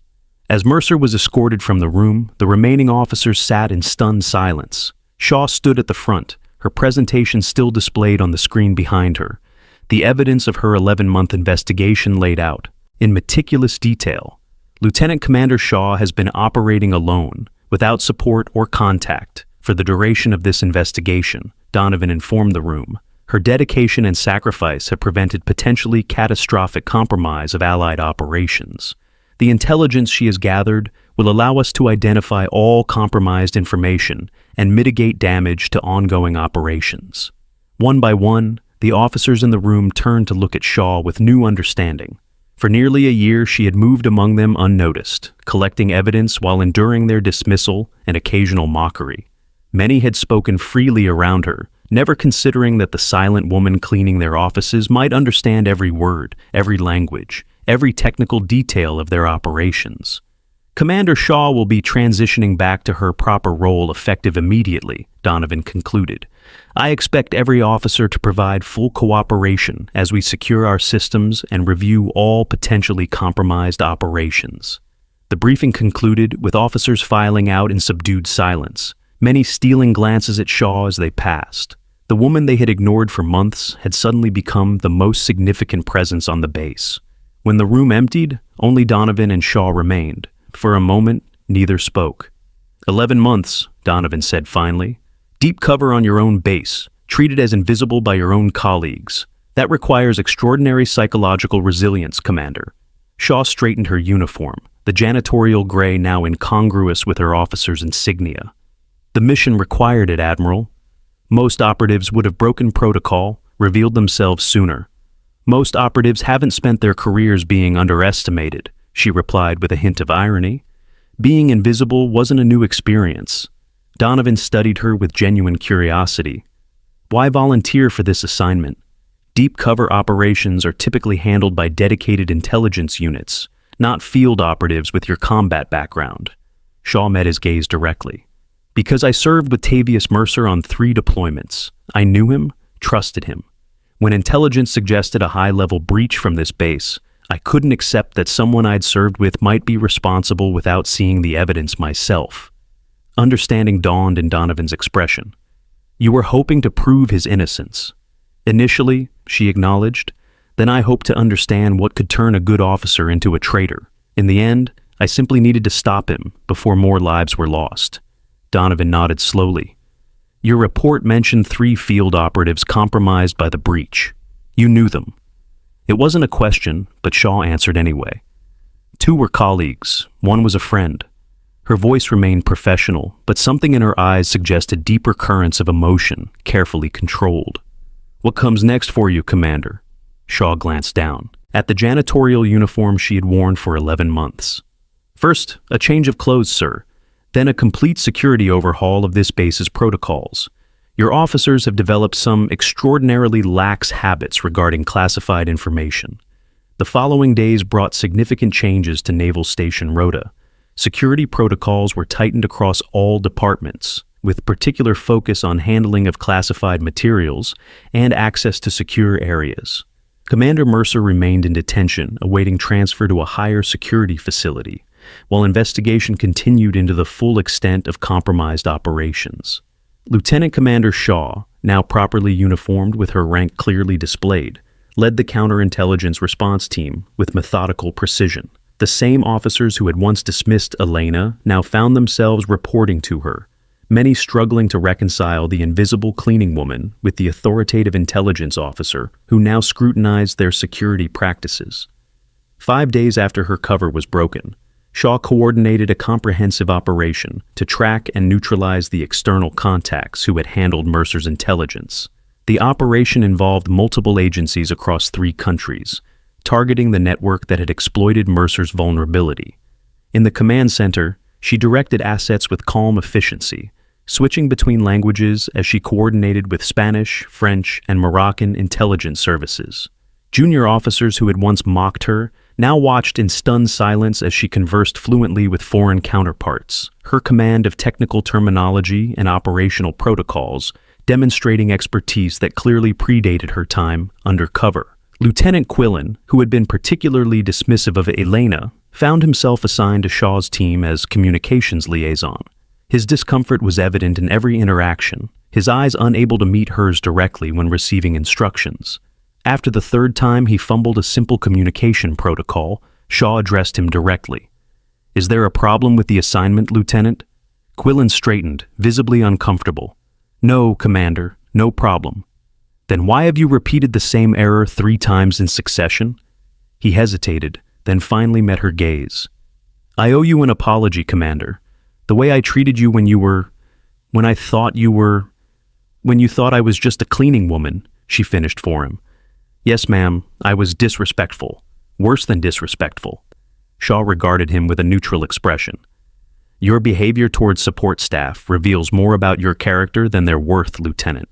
[SPEAKER 1] As Mercer was escorted from the room, the remaining officers sat in stunned silence. Shaw stood at the front, her presentation still displayed on the screen behind her. The evidence of her 11-month investigation laid out, in meticulous detail. Lieutenant Commander Shaw has been operating alone, without support or contact, for the duration of this investigation, Donovan informed the room. Her dedication and sacrifice have prevented potentially catastrophic compromise of Allied operations. The intelligence she has gathered will allow us to identify all compromised information and mitigate damage to ongoing operations. One by one, the officers in the room turned to look at Shaw with new understanding. For nearly a year, she had moved among them unnoticed, collecting evidence while enduring their dismissal and occasional mockery. Many had spoken freely around her, never considering that the silent woman cleaning their offices might understand every word, every language, every technical detail of their operations. Commander Shaw will be transitioning back to her proper role effective immediately, Donovan concluded. I expect every officer to provide full cooperation as we secure our systems and review all potentially compromised operations. The briefing concluded with officers filing out in subdued silence, many stealing glances at Shaw as they passed. The woman they had ignored for months had suddenly become the most significant presence on the base. When the room emptied, only Donovan and Shaw remained. For a moment, neither spoke. 11 months, Donovan said finally. Deep cover on your own base, treated as invisible by your own colleagues. That requires extraordinary psychological resilience, Commander. Shaw straightened her uniform, the janitorial gray now incongruous with her officer's insignia. The mission required it, Admiral. Most operatives would have broken protocol, revealed themselves sooner. Most operatives haven't spent their careers being underestimated, she replied with a hint of irony. Being invisible wasn't a new experience. Donovan studied her with genuine curiosity. Why volunteer for this assignment? Deep cover operations are typically handled by dedicated intelligence units, not field operatives with your combat background. Shaw met his gaze directly. Because I served with Tavius Mercer on 3 deployments. I knew him, trusted him. When intelligence suggested a high-level breach from this base, I couldn't accept that someone I'd served with might be responsible without seeing the evidence myself. Understanding dawned in Donovan's expression. You were hoping to prove his innocence. Initially, she acknowledged, then I hoped to understand what could turn a good officer into a traitor. In the end, I simply needed to stop him before more lives were lost. Donovan nodded slowly. Your report mentioned 3 field operatives compromised by the breach. You knew them. It wasn't a question, but Shaw answered anyway. 2 were colleagues, 1 was a friend. Her voice remained professional, but something in her eyes suggested deeper currents of emotion, carefully controlled. "What comes next for you, Commander?" Shaw glanced down at the janitorial uniform she had worn for 11 months. "First, a change of clothes, sir. Then a complete security overhaul of this base's protocols. Your officers have developed some extraordinarily lax habits regarding classified information. The following days brought significant changes to Naval Station Rota. Security protocols were tightened across all departments, with particular focus on handling of classified materials and access to secure areas. Commander Mercer remained in detention, awaiting transfer to a higher security facility, while investigation continued into the full extent of compromised operations. Lieutenant Commander Shaw, now properly uniformed with her rank clearly displayed, led the counterintelligence response team with methodical precision. The same officers who had once dismissed Elena now found themselves reporting to her, many struggling to reconcile the invisible cleaning woman with the authoritative intelligence officer who now scrutinized their security practices. 5 days after her cover was broken, Shaw coordinated a comprehensive operation to track and neutralize the external contacts who had handled Mercer's intelligence. The operation involved multiple agencies across 3 countries, targeting the network that had exploited Mercer's vulnerability. In the command center, she directed assets with calm efficiency, switching between languages as she coordinated with Spanish, French, and Moroccan intelligence services. Junior officers who had once mocked her now watched in stunned silence as she conversed fluently with foreign counterparts, her command of technical terminology and operational protocols demonstrating expertise that clearly predated her time under cover. Lieutenant Quillen, who had been particularly dismissive of Elena, found himself assigned to Shaw's team as communications liaison. His discomfort was evident in every interaction, his eyes unable to meet hers directly when receiving instructions. After the 3rd time he fumbled a simple communication protocol, Shaw addressed him directly. "Is there a problem with the assignment, Lieutenant?" Quillen straightened, visibly uncomfortable. "No, Commander, no problem." "Then why have you repeated the same error 3 times in succession?" He hesitated, then finally met her gaze. "I owe you an apology, Commander. The way I treated you when you thought I was just a cleaning woman," she finished for him. "Yes, ma'am, I was disrespectful. Worse than disrespectful." Shaw regarded him with a neutral expression. "Your behavior towards support staff reveals more about your character than their worth, Lieutenant.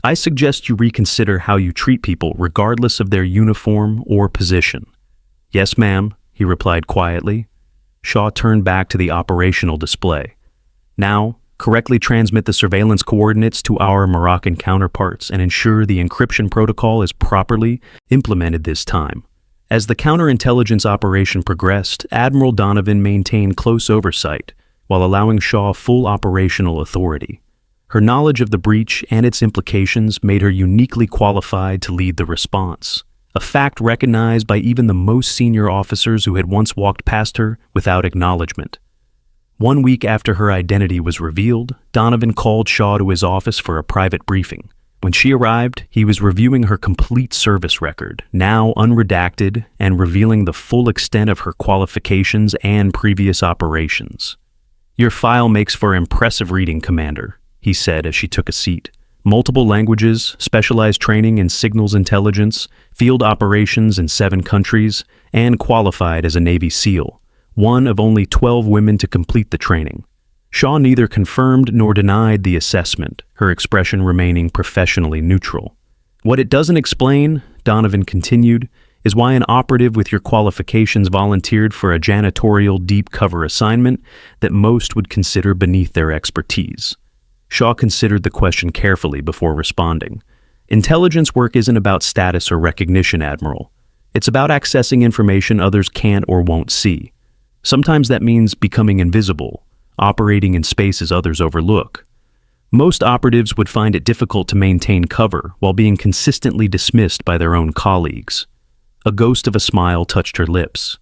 [SPEAKER 1] I suggest you reconsider how you treat people regardless of their uniform or position." "Yes, ma'am," he replied quietly. Shaw turned back to the operational display. "Now, correctly transmit the surveillance coordinates to our Moroccan counterparts and ensure the encryption protocol is properly implemented this time." As the counterintelligence operation progressed, Admiral Donovan maintained close oversight while allowing Shaw full operational authority. Her knowledge of the breach and its implications made her uniquely qualified to lead the response, a fact recognized by even the most senior officers who had once walked past her without acknowledgement. 1 week after her identity was revealed, Donovan called Shaw to his office for a private briefing. When she arrived, he was reviewing her complete service record, now unredacted and revealing the full extent of her qualifications and previous operations. "Your file makes for impressive reading, Commander," he said as she took a seat. "Multiple languages, specialized training in signals intelligence, field operations in 7 countries, and qualified as a Navy SEAL, one of only 12 women to complete the training." Shaw neither confirmed nor denied the assessment, her expression remaining professionally neutral. "What it doesn't explain," Donovan continued, "is why an operative with your qualifications volunteered for a janitorial deep cover assignment that most would consider beneath their expertise." Shaw considered the question carefully before responding. "Intelligence work isn't about status or recognition, Admiral. It's about accessing information others can't or won't see. Sometimes that means becoming invisible, operating in spaces others overlook. Most operatives would find it difficult to maintain cover while being consistently dismissed by their own colleagues." A ghost of a smile touched her lips.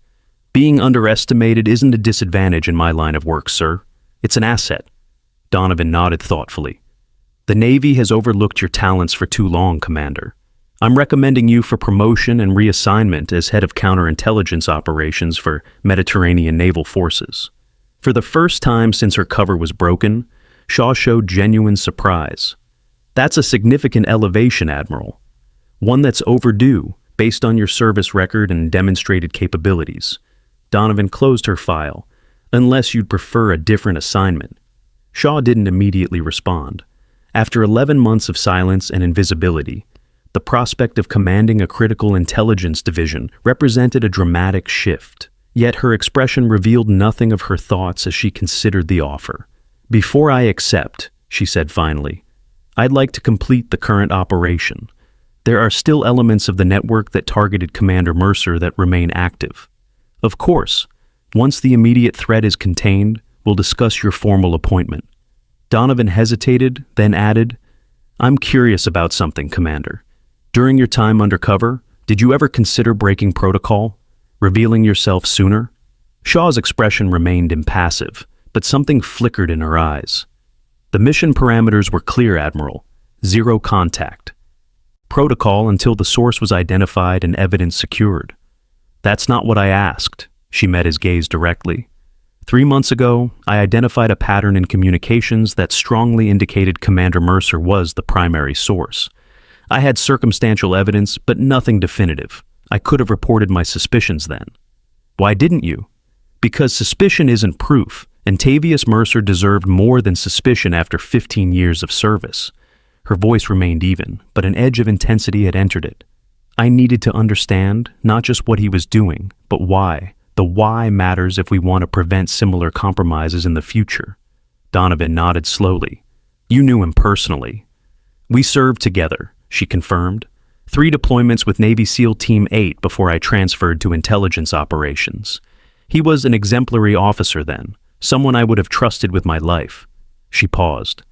[SPEAKER 1] "Being underestimated isn't a disadvantage in my line of work, sir. It's an asset." Donovan nodded thoughtfully. "The Navy has overlooked your talents for too long, Commander. I'm recommending you for promotion and reassignment as head of counterintelligence operations for Mediterranean naval forces." For the first time since her cover was broken, Shaw showed genuine surprise. "That's a significant elevation, Admiral. One that's overdue, based on your service record and demonstrated capabilities." Donovan closed her file. "Unless you'd prefer a different assignment." Shaw didn't immediately respond. After 11 months of silence and invisibility, the prospect of commanding a critical intelligence division represented a dramatic shift. Yet her expression revealed nothing of her thoughts as she considered the offer. "Before I accept," she said finally, "I'd like to complete the current operation. There are still elements of the network that targeted Commander Mercer that remain active. Of course, once the immediate threat is contained, we'll discuss your formal appointment." Donovan hesitated, then added, "I'm curious about something, Commander. During your time undercover, did you ever consider breaking protocol? Revealing yourself sooner?" Shaw's expression remained impassive, but something flickered in her eyes. "The mission parameters were clear, Admiral. 0 contact. Protocol until the source was identified and evidence secured." "That's not what I asked." She met his gaze directly. 3 months ago, I identified a pattern in communications that strongly indicated Commander Mercer was the primary source. I had circumstantial evidence, but nothing definitive. I could have reported my suspicions then." "Why didn't you?" "Because suspicion isn't proof, and Tavius Mercer deserved more than suspicion after 15 years of service." Her voice remained even, but an edge of intensity had entered it. "I needed to understand not just what he was doing, but why. The why matters if we want to prevent similar compromises in the future." Donovan nodded slowly. "You knew him personally." "We served together," she confirmed. 3 deployments with Navy SEAL Team 8 before I transferred to intelligence operations. He was an exemplary officer then, someone I would have trusted with my life." She paused.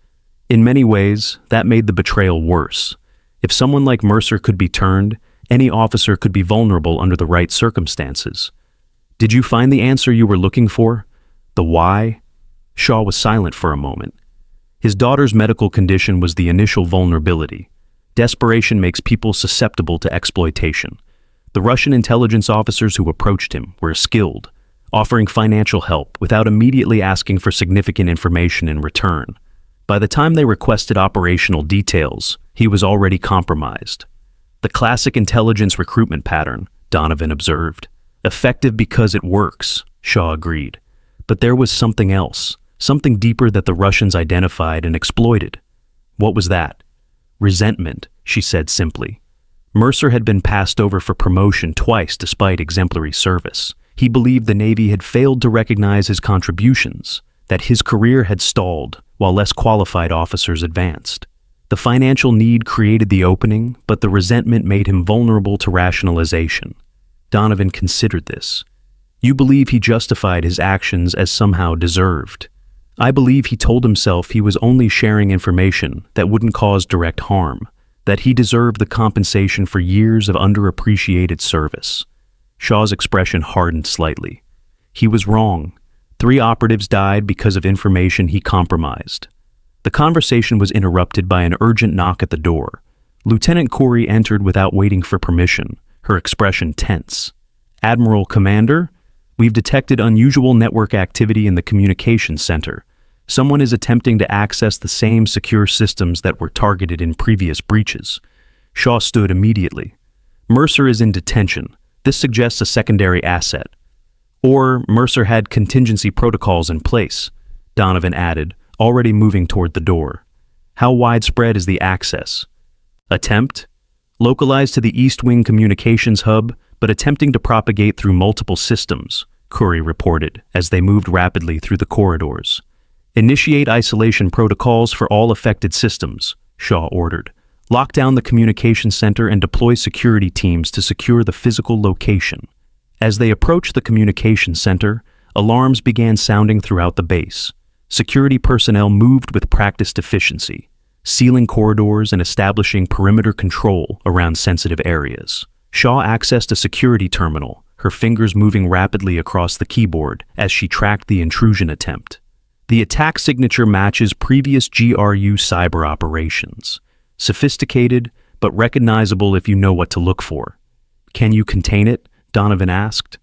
[SPEAKER 1] "In many ways, that made the betrayal worse. If someone like Mercer could be turned, any officer could be vulnerable under the right circumstances." "Did you find the answer you were looking for? The why?" Shaw was silent for a moment. His daughter's medical condition was the initial vulnerability. Desperation makes people susceptible to exploitation. The Russian intelligence officers who approached him were skilled, offering financial help without immediately asking for significant information in return. By the time they requested operational details, he was already compromised. "The classic intelligence recruitment pattern," Donovan observed. "Effective because it works," Shaw agreed. But there was something else, something deeper that the Russians identified and exploited. What was that? "Resentment," she said simply. Mercer had been passed over for promotion twice despite exemplary service. He believed the Navy had failed to recognize his contributions, that his career had stalled while less qualified officers advanced. The financial need created the opening, but the resentment made him vulnerable to rationalization. Donovan considered this. "You believe he justified his actions as somehow deserved." "I believe he told himself he was only sharing information that wouldn't cause direct harm, that he deserved the compensation for years of underappreciated service." Shaw's expression hardened slightly. "He was wrong. 3 operatives died because of information he compromised." The conversation was interrupted by an urgent knock at the door. Lieutenant Corey entered without waiting for permission, her expression tense. "Admiral, Commander, we've detected unusual network activity in the communications center. Someone is attempting to access the same secure systems that were targeted in previous breaches." Shaw stood immediately. "Mercer is in detention. This suggests a secondary asset." "Or Mercer had contingency protocols in place," Donovan added, already moving toward the door. "How widespread is the access?" "Attempt? Localized to the East Wing Communications Hub, but attempting to propagate through multiple systems," Curry reported as they moved rapidly through the corridors. "Initiate isolation protocols for all affected systems," Shaw ordered. "Lock down the communications center and deploy security teams to secure the physical location." As they approached the communications center, alarms began sounding throughout the base. Security personnel moved with practiced efficiency, sealing corridors and establishing perimeter control around sensitive areas. Shaw accessed a security terminal, her fingers moving rapidly across the keyboard as she tracked the intrusion attempt. The attack signature matches previous GRU cyber operations. Sophisticated, but recognizable if you know what to look for. "Can you contain it?" Donovan asked.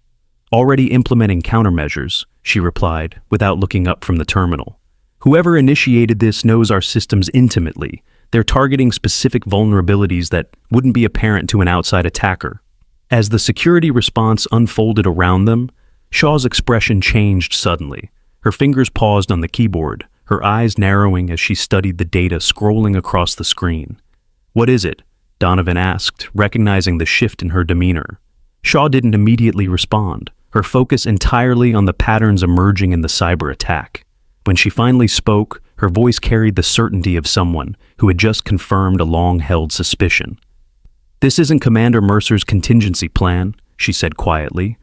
[SPEAKER 1] "Already implementing countermeasures," she replied, without looking up from the terminal. Whoever initiated this knows our systems intimately. They're targeting specific vulnerabilities that wouldn't be apparent to an outside attacker. As the security response unfolded around them, Shaw's expression changed suddenly. Her fingers paused on the keyboard, her eyes narrowing as she studied the data scrolling across the screen. "What is it?" Donovan asked, recognizing the shift in her demeanor. Shaw didn't immediately respond, her focus entirely on the patterns emerging in the cyber attack. When she finally spoke, her voice carried the certainty of someone who had just confirmed a long-held suspicion. "This isn't Commander Mercer's contingency plan," she said quietly.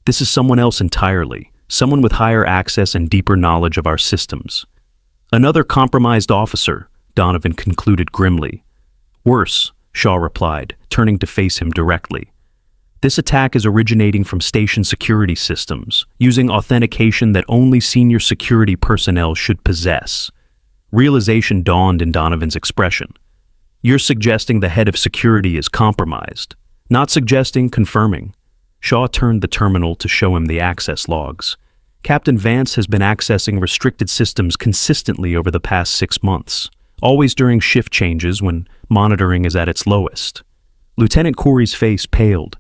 [SPEAKER 1] "This is someone else entirely, someone with higher access and deeper knowledge of our systems." "Another compromised officer," Donovan concluded grimly. "Worse," Shaw replied, turning to face him directly. "This attack is originating from station security systems, using authentication that only senior security personnel should possess." Realization dawned in Donovan's expression. "You're suggesting the head of security is compromised." "Not suggesting, confirming." Shaw turned the terminal to show him the access logs. "Captain Vance has been accessing restricted systems consistently over the past 6 months, always during shift changes when monitoring is at its lowest." Lieutenant Corey's face paled.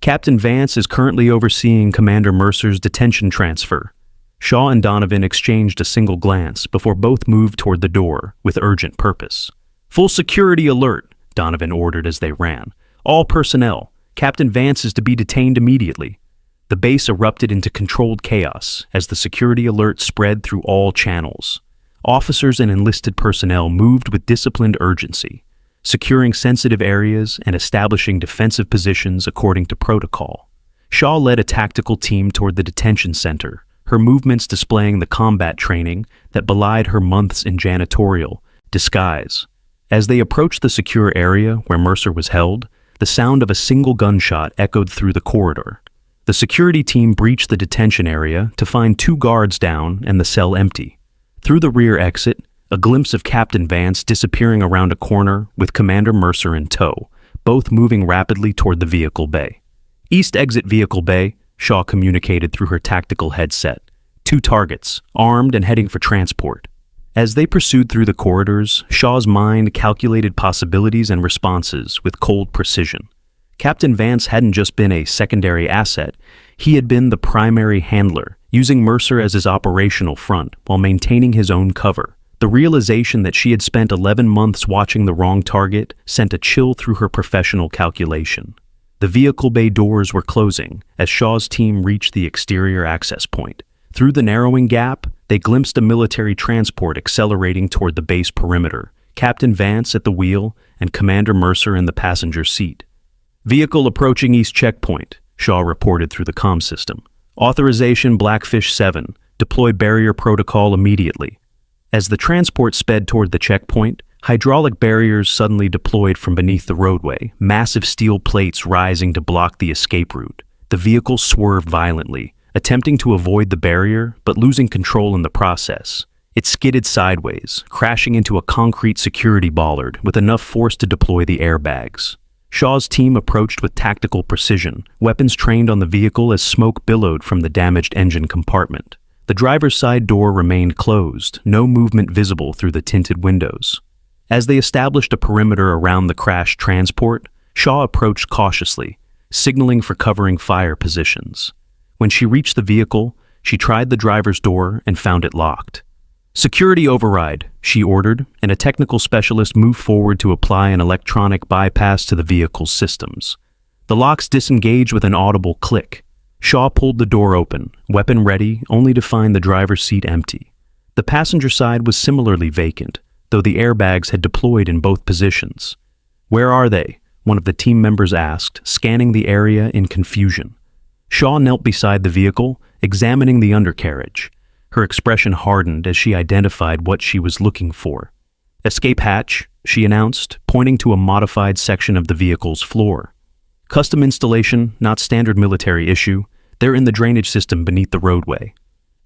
[SPEAKER 1] "Captain Vance is currently overseeing Commander Mercer's detention transfer." Shaw and Donovan exchanged a single glance before both moved toward the door with urgent purpose. "Full security alert," Donovan ordered as they ran. "All personnel. Captain Vance is to be detained immediately." The base erupted into controlled chaos as the security alert spread through all channels. Officers and enlisted personnel moved with disciplined urgency, securing sensitive areas and establishing defensive positions according to protocol. Shaw led a tactical team toward the detention center, her movements displaying the combat training that belied her months in janitorial disguise. As they approached the secure area where Mercer was held, the sound of a single gunshot echoed through the corridor. The security team breached the detention area to find 2 guards down and the cell empty. Through the rear exit, a glimpse of Captain Vance disappearing around a corner with Commander Mercer in tow, both moving rapidly toward the vehicle bay. "East exit vehicle bay," Shaw communicated through her tactical headset. 2 targets, armed and heading for transport. As they pursued through the corridors, Shaw's mind calculated possibilities and responses with cold precision. Captain Vance hadn't just been a secondary asset, he had been the primary handler, using Mercer as his operational front while maintaining his own cover. The realization that she had spent 11 months watching the wrong target sent a chill through her professional calculation. The vehicle bay doors were closing as Shaw's team reached the exterior access point. Through the narrowing gap, they glimpsed a military transport accelerating toward the base perimeter, Captain Vance at the wheel and Commander Mercer in the passenger seat. "Vehicle approaching East Checkpoint," Shaw reported through the comm system. "Authorization Blackfish 7. Deploy barrier protocol immediately." As the transport sped toward the checkpoint, hydraulic barriers suddenly deployed from beneath the roadway, massive steel plates rising to block the escape route. The vehicle swerved violently, attempting to avoid the barrier, but losing control in the process. It skidded sideways, crashing into a concrete security bollard with enough force to deploy the airbags. Shaw's team approached with tactical precision, weapons trained on the vehicle as smoke billowed from the damaged engine compartment. The driver's side door remained closed, no movement visible through the tinted windows. As they established a perimeter around the crashed transport, Shaw approached cautiously, signaling for covering fire positions. When she reached the vehicle, she tried the driver's door and found it locked. "Security override," she ordered, and a technical specialist moved forward to apply an electronic bypass to the vehicle's systems. The locks disengaged with an audible click. Shaw pulled the door open, weapon ready, only to find the driver's seat empty. The passenger side was similarly vacant, though the airbags had deployed in both positions. "Where are they?" one of the team members asked, scanning the area in confusion. Shaw knelt beside the vehicle, examining the undercarriage. Her expression hardened as she identified what she was looking for. "Escape hatch," she announced, pointing to a modified section of the vehicle's floor. "Custom installation, not standard military issue. They're in the drainage system beneath the roadway."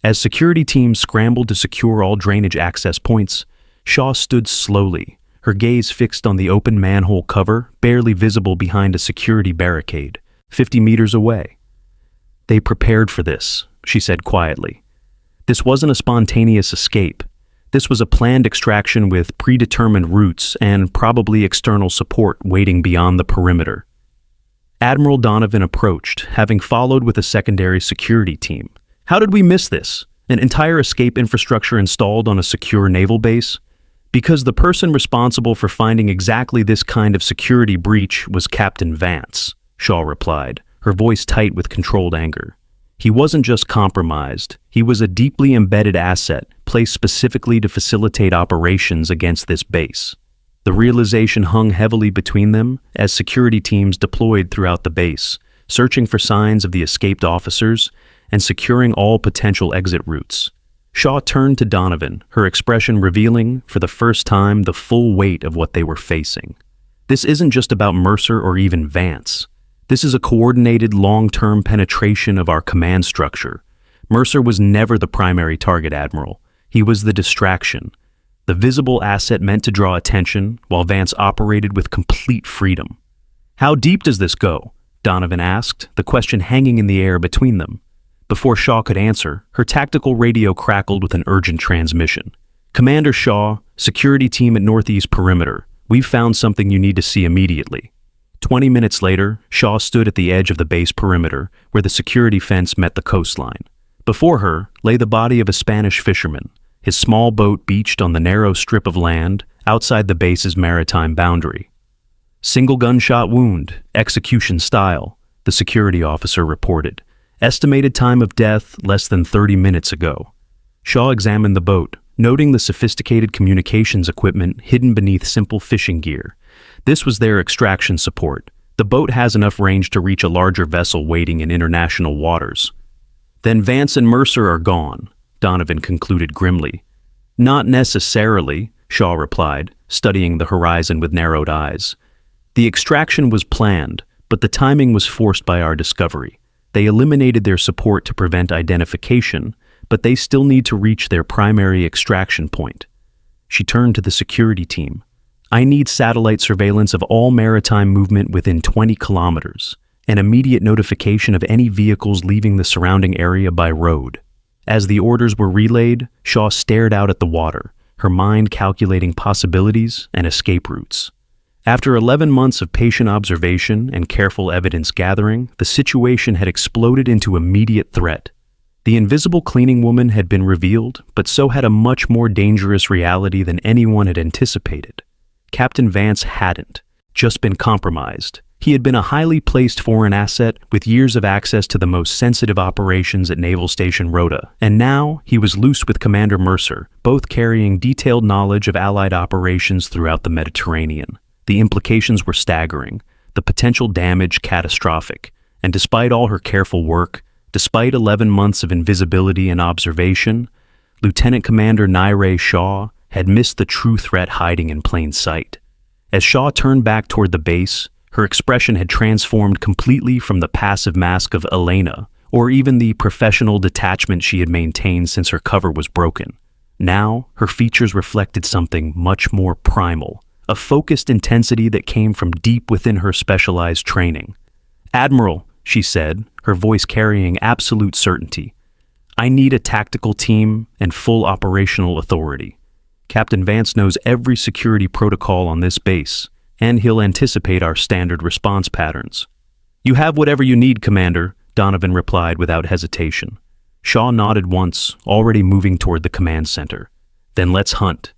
[SPEAKER 1] As security teams scrambled to secure all drainage access points, Shaw stood slowly, her gaze fixed on the open manhole cover, barely visible behind a security barricade, 50 meters away. "They prepared for this," she said quietly. This wasn't a spontaneous escape. This was a planned extraction with predetermined routes and probably external support waiting beyond the perimeter. Admiral Donovan approached, having followed with a secondary security team. How did we miss this? An entire escape infrastructure installed on a secure naval base? Because the person responsible for finding exactly this kind of security breach was Captain Vance, Shaw replied, her voice tight with controlled anger. He wasn't just compromised, he was a deeply embedded asset placed specifically to facilitate operations against this base. The realization hung heavily between them as security teams deployed throughout the base, searching for signs of the escaped officers and securing all potential exit routes. Shaw turned to Donovan, her expression revealing, for the first time, the full weight of what they were facing. This isn't just about Mercer or even Vance. This is a coordinated, long-term penetration of our command structure. Mercer was never the primary target, Admiral. He was the distraction, the visible asset meant to draw attention, while Vance operated with complete freedom. How deep does this go? Donovan asked, the question hanging in the air between them. Before Shaw could answer, her tactical radio crackled with an urgent transmission. Commander Shaw, security team at Northeast Perimeter. We've found something you need to see immediately. 20 minutes later, Shaw stood at the edge of the base perimeter, where the security fence met the coastline. Before her lay the body of a Spanish fisherman, his small boat beached on the narrow strip of land outside the base's maritime boundary. Single gunshot wound, execution style, the security officer reported. Estimated time of death less than 30 minutes ago. Shaw examined the boat, noting the sophisticated communications equipment hidden beneath simple fishing gear. This was their extraction support. The boat has enough range to reach a larger vessel waiting in international waters. Then Vance and Mercer are gone, Donovan concluded grimly. Not necessarily, Shaw replied, studying the horizon with narrowed eyes. The extraction was planned, but the timing was forced by our discovery. They eliminated their support to prevent identification, but they still need to reach their primary extraction point. She turned to the security team. I need satellite surveillance of all maritime movement within 20 kilometers, and immediate notification of any vehicles leaving the surrounding area by road. As the orders were relayed, Shaw stared out at the water, her mind calculating possibilities and escape routes. After 11 months of patient observation and careful evidence gathering, the situation had exploded into immediate threat. The invisible cleaning woman had been revealed, but so had a much more dangerous reality than anyone had anticipated. Captain Vance hadn't just been compromised. He had been a highly placed foreign asset with years of access to the most sensitive operations at Naval Station Rota, and now he was loose with Commander Mercer, both carrying detailed knowledge of Allied operations throughout the Mediterranean. The implications were staggering, the potential damage catastrophic, and despite all her careful work, despite 11 months of invisibility and observation, Lieutenant Commander Nyree Shaw had missed the true threat hiding in plain sight. As Shaw turned back toward the base, her expression had transformed completely from the passive mask of Elena, or even the professional detachment she had maintained since her cover was broken. Now, her features reflected something much more primal, a focused intensity that came from deep within her specialized training. Admiral, she said, her voice carrying absolute certainty, I need a tactical team and full operational authority. Captain Vance knows every security protocol on this base, and he'll anticipate our standard response patterns. You have whatever you need, Commander, Donovan replied without hesitation. Shaw nodded once, already moving toward the command center. Then let's hunt.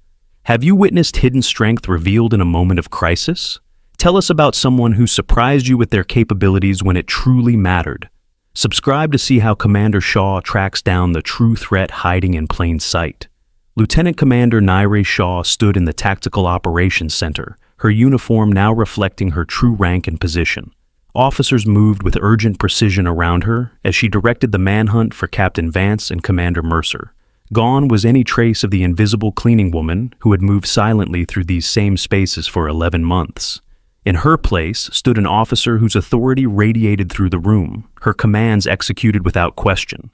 [SPEAKER 1] Have you witnessed hidden strength revealed in a moment of crisis? Tell us about someone who surprised you with their capabilities when it truly mattered. Subscribe to see how Commander Shaw tracks down the true threat hiding in plain sight. Lieutenant Commander Nyree Shaw stood in the Tactical Operations Center, her uniform now reflecting her true rank and position. Officers moved with urgent precision around her as she directed the manhunt for Captain Vance and Commander Mercer. Gone was any trace of the invisible cleaning woman who had moved silently through these same spaces for 11 months. In her place stood an officer whose authority radiated through the room, her commands executed without question.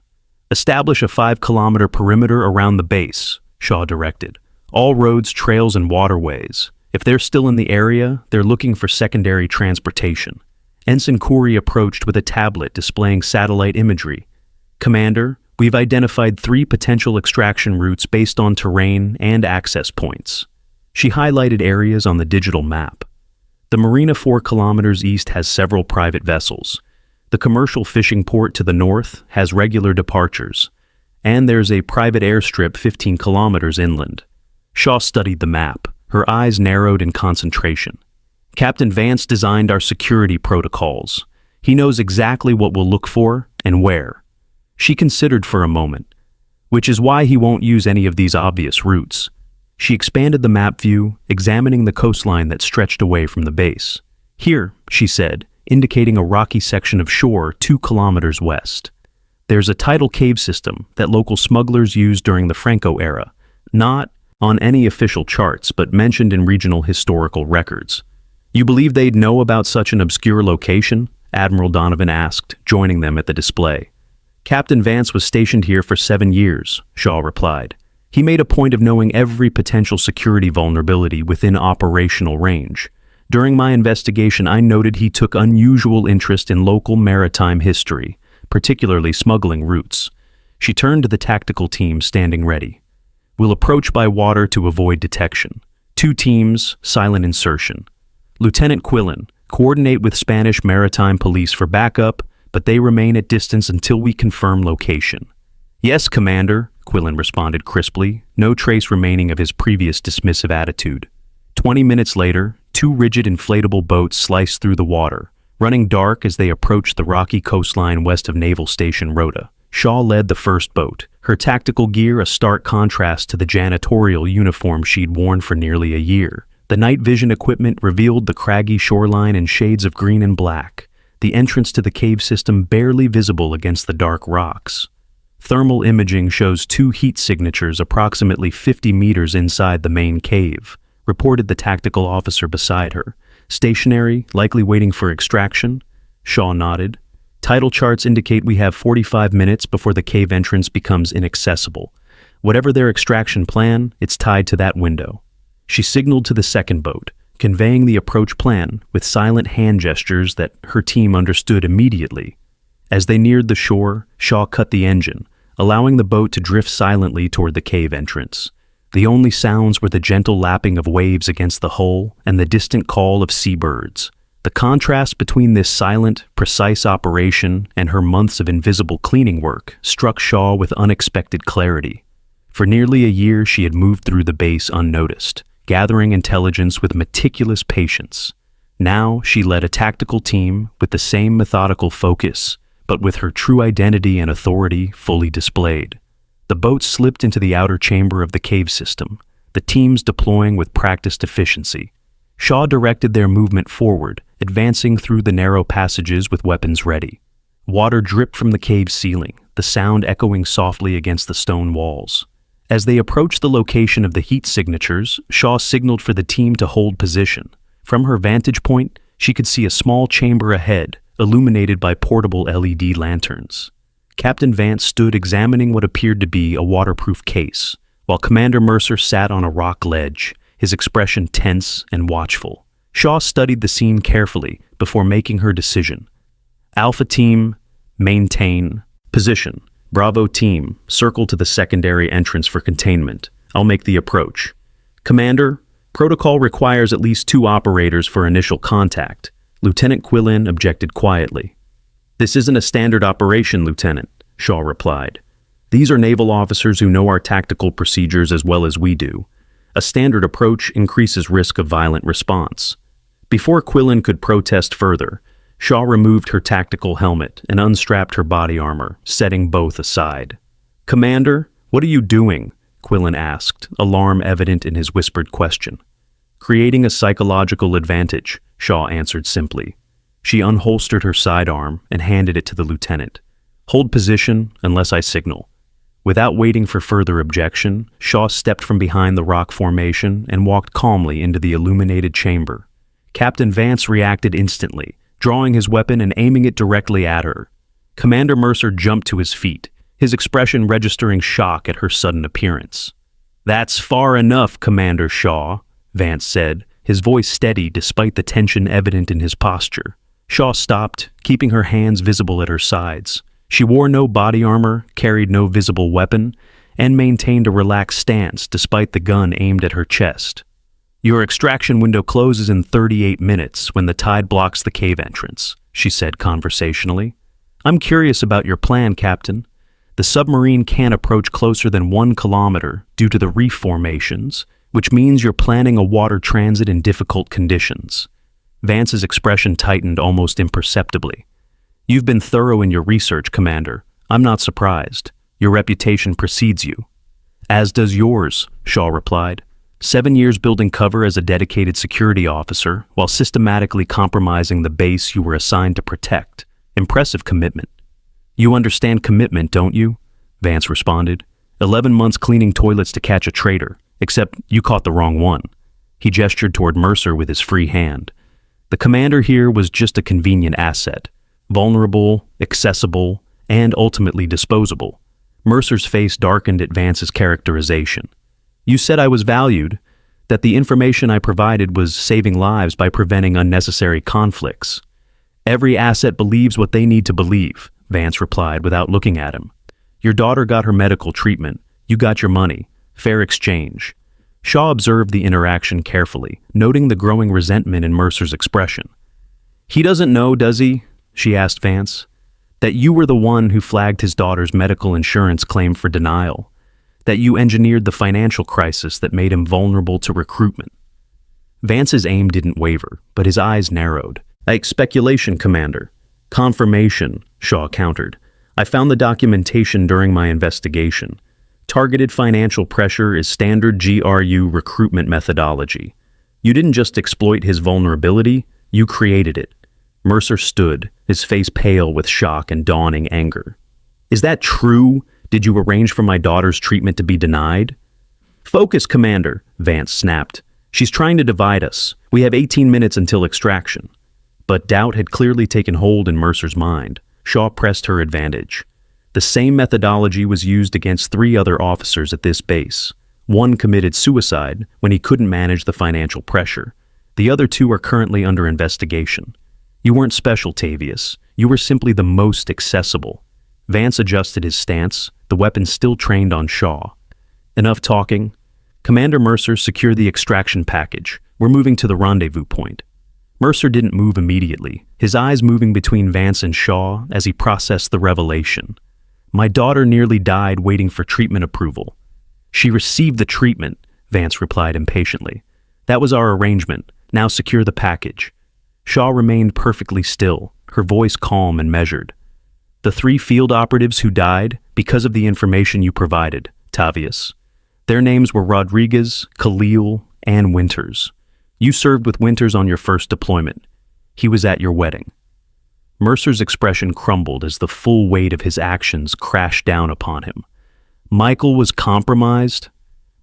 [SPEAKER 1] Establish a 5-kilometer perimeter around the base, Shaw directed. All roads, trails, and waterways. If they're still in the area, they're looking for secondary transportation. Ensign Corey approached with a tablet displaying satellite imagery. Commander, We've identified 3 potential extraction routes based on terrain and access points. She highlighted areas on the digital map. The marina 4 kilometers east has several private vessels. The commercial fishing port to the north has regular departures. And there's a private airstrip 15 kilometers inland. Shaw studied the map, her eyes narrowed in concentration. Captain Vance designed our security protocols. He knows exactly what we'll look for and where. She considered for a moment, which is why he won't use any of these obvious routes. She expanded the map view, examining the coastline that stretched away from the base. Here, she said, indicating a rocky section of shore 2 kilometers west. There's a tidal cave system that local smugglers used during the Franco era, not on any official charts, but mentioned in regional historical records. You believe they'd know about such an obscure location? Admiral Donovan asked, joining them at the display. Captain Vance was stationed here for 7 years, Shaw replied. He made a point of knowing every potential security vulnerability within operational range. During my investigation, I noted he took unusual interest in local maritime history, particularly smuggling routes. She turned to the tactical team standing ready. We'll approach by water to avoid detection. 2 teams, silent insertion. Lieutenant Quillen, coordinate with Spanish Maritime Police for backup, but they remain at distance until we confirm location. Yes, Commander, Quillen responded crisply, no trace remaining of his previous dismissive attitude. 20 minutes later, 2 rigid inflatable boats sliced through the water, running dark as they approached the rocky coastline west of Naval Station Rota. Shaw led the first boat, her tactical gear a stark contrast to the janitorial uniform she'd worn for nearly a year. The night vision equipment revealed the craggy shoreline in shades of green and black, the entrance to the cave system barely visible against the dark rocks. Thermal imaging shows 2 heat signatures approximately 50 meters inside the main cave, reported the tactical officer beside her. Stationary, likely waiting for extraction? Shaw nodded. Tidal charts indicate we have 45 minutes before the cave entrance becomes inaccessible. Whatever their extraction plan, it's tied to that window. She signaled to the second boat, conveying the approach plan with silent hand gestures that her team understood immediately. As they neared the shore, Shaw cut the engine, allowing the boat to drift silently toward the cave entrance. The only sounds were the gentle lapping of waves against the hull and the distant call of seabirds. The contrast between this silent, precise operation and her months of invisible cleaning work struck Shaw with unexpected clarity. For nearly a year, she had moved through the base unnoticed, gathering intelligence with meticulous patience. Now she led a tactical team with the same methodical focus, but with her true identity and authority fully displayed. The boat slipped into the outer chamber of the cave system, the teams deploying with practiced efficiency. Shaw directed their movement forward, advancing through the narrow passages with weapons ready. Water dripped from the cave ceiling, the sound echoing softly against the stone walls. As they approached the location of the heat signatures, Shaw signaled for the team to hold position. From her vantage point, she could see a small chamber ahead, illuminated by portable LED lanterns. Captain Vance stood examining what appeared to be a waterproof case, while Commander Mercer sat on a rock ledge, his expression tense and watchful. Shaw studied the scene carefully before making her decision. Alpha Team, maintain. Position. Bravo Team, circle to the secondary entrance for containment. I'll make the approach. Commander, protocol requires at least 2 operators for initial contact. Lieutenant Quillen objected quietly. This isn't a standard operation, Lieutenant, Shaw replied. These are naval officers who know our tactical procedures as well as we do. A standard approach increases risk of violent response. Before Quillen could protest further, Shaw removed her tactical helmet and unstrapped her body armor, setting both aside. Commander, what are you doing? Quillen asked, alarm evident in his whispered question. Creating a psychological advantage, Shaw answered simply. She unholstered her sidearm and handed it to the lieutenant. Hold position unless I signal. Without waiting for further objection, Shaw stepped from behind the rock formation and walked calmly into the illuminated chamber. Captain Vance reacted instantly, drawing his weapon and aiming it directly at her. Commander Mercer jumped to his feet, his expression registering shock at her sudden appearance. That's far enough, Commander Shaw, Vance said, his voice steady despite the tension evident in his posture. Shaw stopped, keeping her hands visible at her sides. She wore no body armor, carried no visible weapon, and maintained a relaxed stance despite the gun aimed at her chest. "Your extraction window closes in 38 minutes when the tide blocks the cave entrance," she said conversationally. "I'm curious about your plan, Captain. The submarine can't approach closer than 1 kilometer due to the reef formations, which means you're planning a water transit in difficult conditions." Vance's expression tightened almost imperceptibly. "You've been thorough in your research, Commander. I'm not surprised. Your reputation precedes you." "As does yours," Shaw replied. 7 years building cover as a dedicated security officer while systematically compromising the base you were assigned to protect. Impressive commitment. "You understand commitment, don't you?" Vance responded. 11 months cleaning toilets to catch a traitor, except you caught the wrong one." He gestured toward Mercer with his free hand. "The commander here was just a convenient asset. Vulnerable, accessible, and ultimately disposable." Mercer's face darkened at Vance's characterization. "You said I was valued, that the information I provided was saving lives by preventing unnecessary conflicts." "Every asset believes what they need to believe," Vance replied without looking at him. "Your daughter got her medical treatment. You got your money. Fair exchange." Shaw observed the interaction carefully, noting the growing resentment in Mercer's expression. "He doesn't know, does he?" she asked Vance. "That you were the one who flagged his daughter's medical insurance claim for denial. That you engineered the financial crisis that made him vulnerable to recruitment." Vance's aim didn't waver, but his eyes narrowed. "Speculation, Commander." "Confirmation," Shaw countered. "I found the documentation during my investigation. Targeted financial pressure is standard GRU recruitment methodology. You didn't just exploit his vulnerability, you created it." Mercer stood, his face pale with shock and dawning anger. "Is that true? Did you arrange for my daughter's treatment to be denied?" "Focus, Commander," Vance snapped. "She's trying to divide us. We have 18 minutes until extraction." But doubt had clearly taken hold in Mercer's mind. Shaw pressed her advantage. The same methodology was used against 3 other officers at this base. One committed suicide when he couldn't manage the financial pressure. The other 2 are currently under investigation. You weren't special, Tavius. You were simply the most accessible. Vance adjusted his stance, the weapon still trained on Shaw. "Enough talking. Commander Mercer, secure the extraction package. We're moving to the rendezvous point." Mercer didn't move immediately, his eyes moving between Vance and Shaw as he processed the revelation. "My daughter nearly died waiting for treatment approval." "She received the treatment," Vance replied impatiently. "That was our arrangement. Now secure the package." Shaw remained perfectly still, her voice calm and measured. "The 3 field operatives who died because of the information you provided, Tavius. Their names were Rodriguez, Khalil, and Winters. You served with Winters on your first deployment. He was at your wedding." Mercer's expression crumbled as the full weight of his actions crashed down upon him. "Michael was compromised?"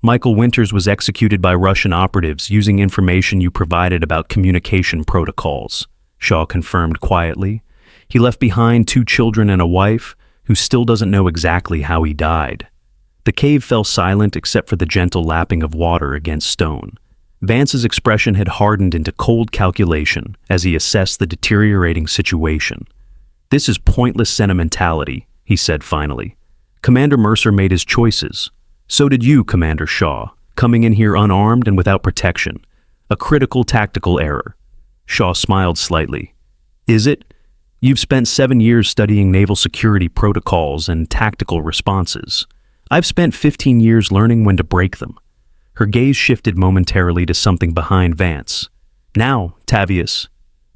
[SPEAKER 1] "Michael Winters was executed by Russian operatives using information you provided about communication protocols," Shaw confirmed quietly. "He left behind 2 children and a wife who still doesn't know exactly how he died." The cave fell silent except for the gentle lapping of water against stone. Vance's expression had hardened into cold calculation as he assessed the deteriorating situation. "This is pointless sentimentality," he said finally. "Commander Mercer made his choices. So did you, Commander Shaw, coming in here unarmed and without protection. A critical tactical error." Shaw smiled slightly. "Is it? You've spent 7 years studying naval security protocols and tactical responses. I've spent 15 years learning when to break them." Her gaze shifted momentarily to something behind Vance. "Now, Tavius."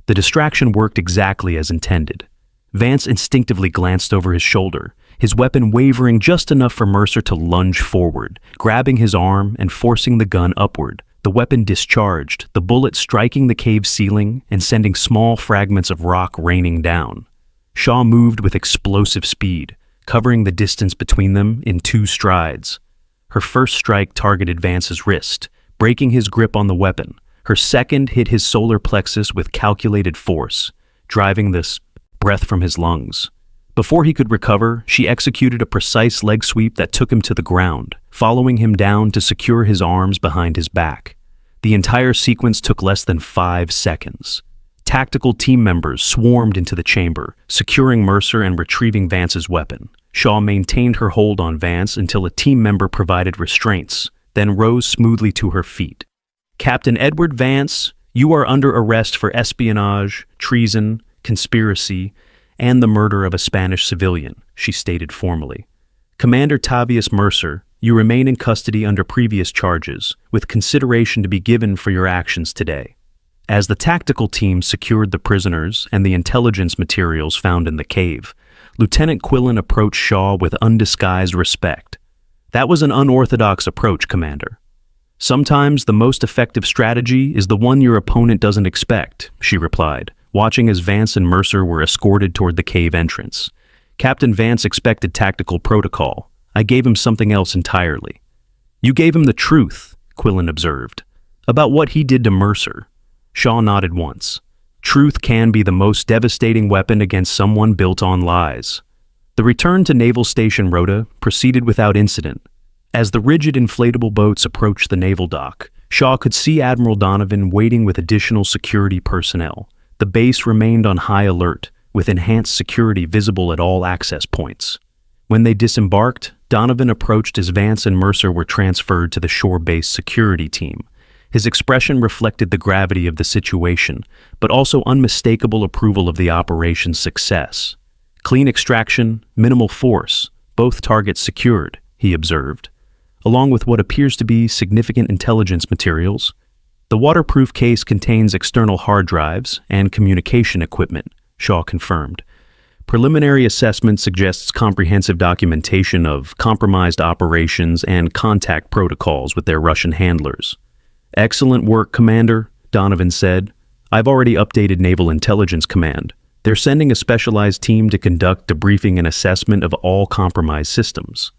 [SPEAKER 1] The distraction worked exactly as intended. Vance instinctively glanced over his shoulder, his weapon wavering just enough for Mercer to lunge forward, grabbing his arm and forcing the gun upward. The weapon discharged, the bullet striking the cave ceiling and sending small fragments of rock raining down. Shaw moved with explosive speed, covering the distance between them in 2 strides. Her first strike targeted Vance's wrist, breaking his grip on the weapon. Her second hit his solar plexus with calculated force, driving this breath from his lungs. Before he could recover, she executed a precise leg sweep that took him to the ground, following him down to secure his arms behind his back. The entire sequence took less than 5 seconds. Tactical team members swarmed into the chamber, securing Mercer and retrieving Vance's weapon. Shaw maintained her hold on Vance until a team member provided restraints, then rose smoothly to her feet. "Captain Edward Vance, you are under arrest for espionage, treason, conspiracy, and the murder of a Spanish civilian," she stated formally. "Commander Tavius Mercer, you remain in custody under previous charges, with consideration to be given for your actions today." As the tactical team secured the prisoners and the intelligence materials found in the cave, Lieutenant Quillen approached Shaw with undisguised respect. "That was an unorthodox approach, Commander. Sometimes the most effective strategy is the one your opponent doesn't expect," she replied, watching as Vance and Mercer were escorted toward the cave entrance. "Captain Vance expected tactical protocol. I gave him something else entirely." "You gave him the truth," Quillen observed, "about what he did to Mercer." Shaw nodded once. Truth can be the most devastating weapon against someone built on lies. The return to Naval Station Rota proceeded without incident. As the rigid inflatable boats approached the naval dock, Shaw could see Admiral Donovan waiting with additional security personnel. The base remained on high alert, with enhanced security visible at all access points. When they disembarked, Donovan approached as Vance and Mercer were transferred to the shore-based security team. His expression reflected the gravity of the situation, but also unmistakable approval of the operation's success. "Clean extraction, minimal force, both targets secured," he observed, along with what appears to be significant intelligence materials. "The waterproof case contains external hard drives and communication equipment," Shaw confirmed. "Preliminary assessment suggests comprehensive documentation of compromised operations and contact protocols with their Russian handlers." "Excellent work, Commander," Donovan said. "I've already updated Naval Intelligence Command. They're sending a specialized team to conduct debriefing and assessment of all compromised systems."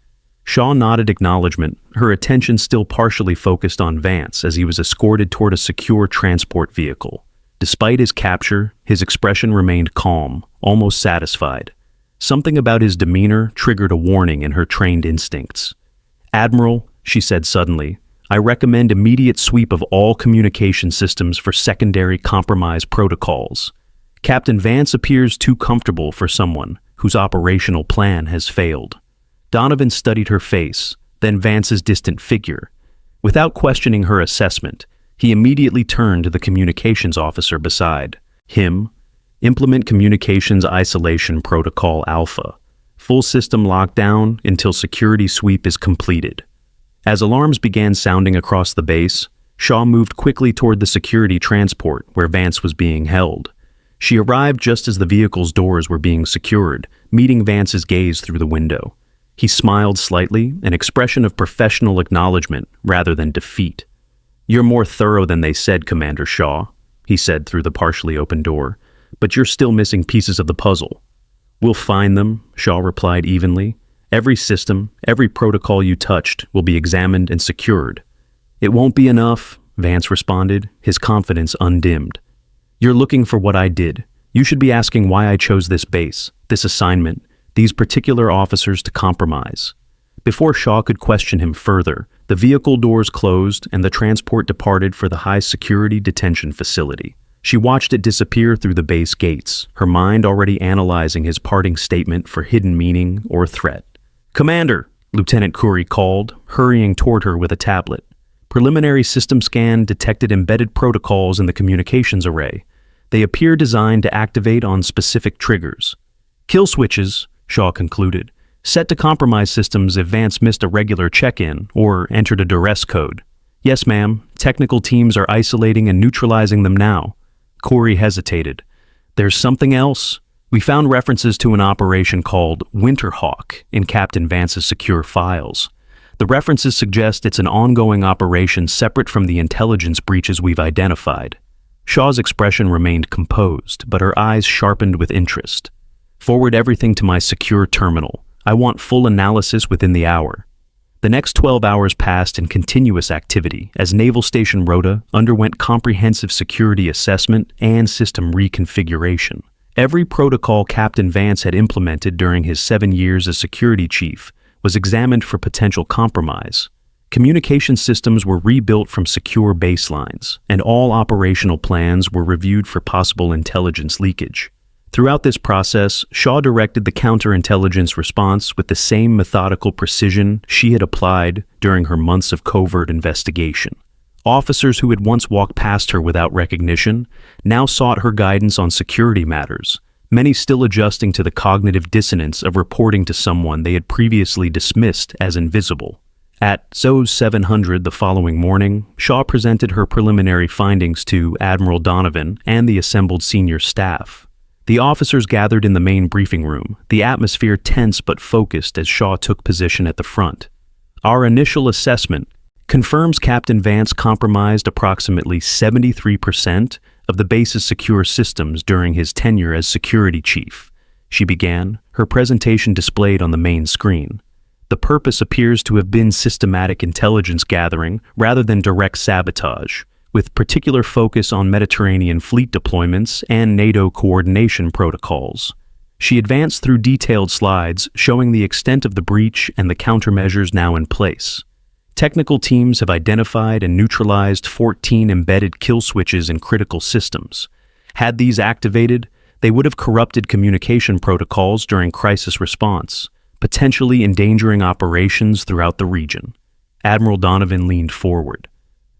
[SPEAKER 1] Shaw nodded acknowledgement, her attention still partially focused on Vance as he was escorted toward a secure transport vehicle. Despite his capture, his expression remained calm, almost satisfied. Something about his demeanor triggered a warning in her trained instincts. "Admiral," she said suddenly, "I recommend immediate sweep of all communication systems for secondary compromise protocols. Captain Vance appears too comfortable for someone whose operational plan has failed." Donovan studied her face, then Vance's distant figure. Without questioning her assessment, he immediately turned to the communications officer beside him. "Implement Communications Isolation Protocol Alpha. Full system lockdown until security sweep is completed." As alarms began sounding across the base, Shaw moved quickly toward the security transport where Vance was being held. She arrived just as the vehicle's doors were being secured, meeting Vance's gaze through the window. He smiled slightly, an expression of professional acknowledgement rather than defeat. "You're more thorough than they said, Commander Shaw," he said through the partially open door, "but you're still missing pieces of the puzzle." "We'll find them," Shaw replied evenly. "Every system, every protocol you touched will be examined and secured." "It won't be enough," Vance responded, his confidence undimmed. "You're looking for what I did. You should be asking why I chose this base, this assignment, these particular officers to compromise." Before Shaw could question him further, the vehicle doors closed and the transport departed for the high-security detention facility. She watched it disappear through the base gates, her mind already analyzing his parting statement for hidden meaning or threat. "Commander," Lieutenant Curry called, hurrying toward her with a tablet. "Preliminary system scan detected embedded protocols in the communications array. They appear designed to activate on specific triggers. Kill switches," Shaw concluded, "set to compromise systems if Vance missed a regular check-in or entered a duress code." "Yes, ma'am. Technical teams are isolating and neutralizing them now." Corey hesitated. "There's something else?" "We found references to an operation called Winterhawk in Captain Vance's secure files. The references suggest it's an ongoing operation separate from the intelligence breaches we've identified." Shaw's expression remained composed, but her eyes sharpened with interest. "Forward everything to my secure terminal. I want full analysis within the hour." The next 12 hours passed in continuous activity as Naval Station Rota underwent comprehensive security assessment and system reconfiguration. Every protocol Captain Vance had implemented during his 7 years as security chief was examined for potential compromise. Communication systems were rebuilt from secure baselines, and all operational plans were reviewed for possible intelligence leakage. Throughout this process, Shaw directed the counterintelligence response with the same methodical precision she had applied during her months of covert investigation. Officers who had once walked past her without recognition now sought her guidance on security matters, many still adjusting to the cognitive dissonance of reporting to someone they had previously dismissed as invisible. At ZOS 700 the following morning, Shaw presented her preliminary findings to Admiral Donovan and the assembled senior staff. The officers gathered in the main briefing room, the atmosphere tense but focused as Shaw took position at the front. Our initial assessment confirms Captain Vance compromised approximately 73% of the base's secure systems during his tenure as security chief. She began, her presentation displayed on the main screen. The purpose appears to have been systematic intelligence gathering rather than direct sabotage, with particular focus on Mediterranean fleet deployments and NATO coordination protocols. She advanced through detailed slides showing the extent of the breach and the countermeasures now in place. Technical teams have identified and neutralized 14 embedded kill switches in critical systems. Had these activated, they would have corrupted communication protocols during crisis response, potentially endangering operations throughout the region. Admiral Donovan leaned forward.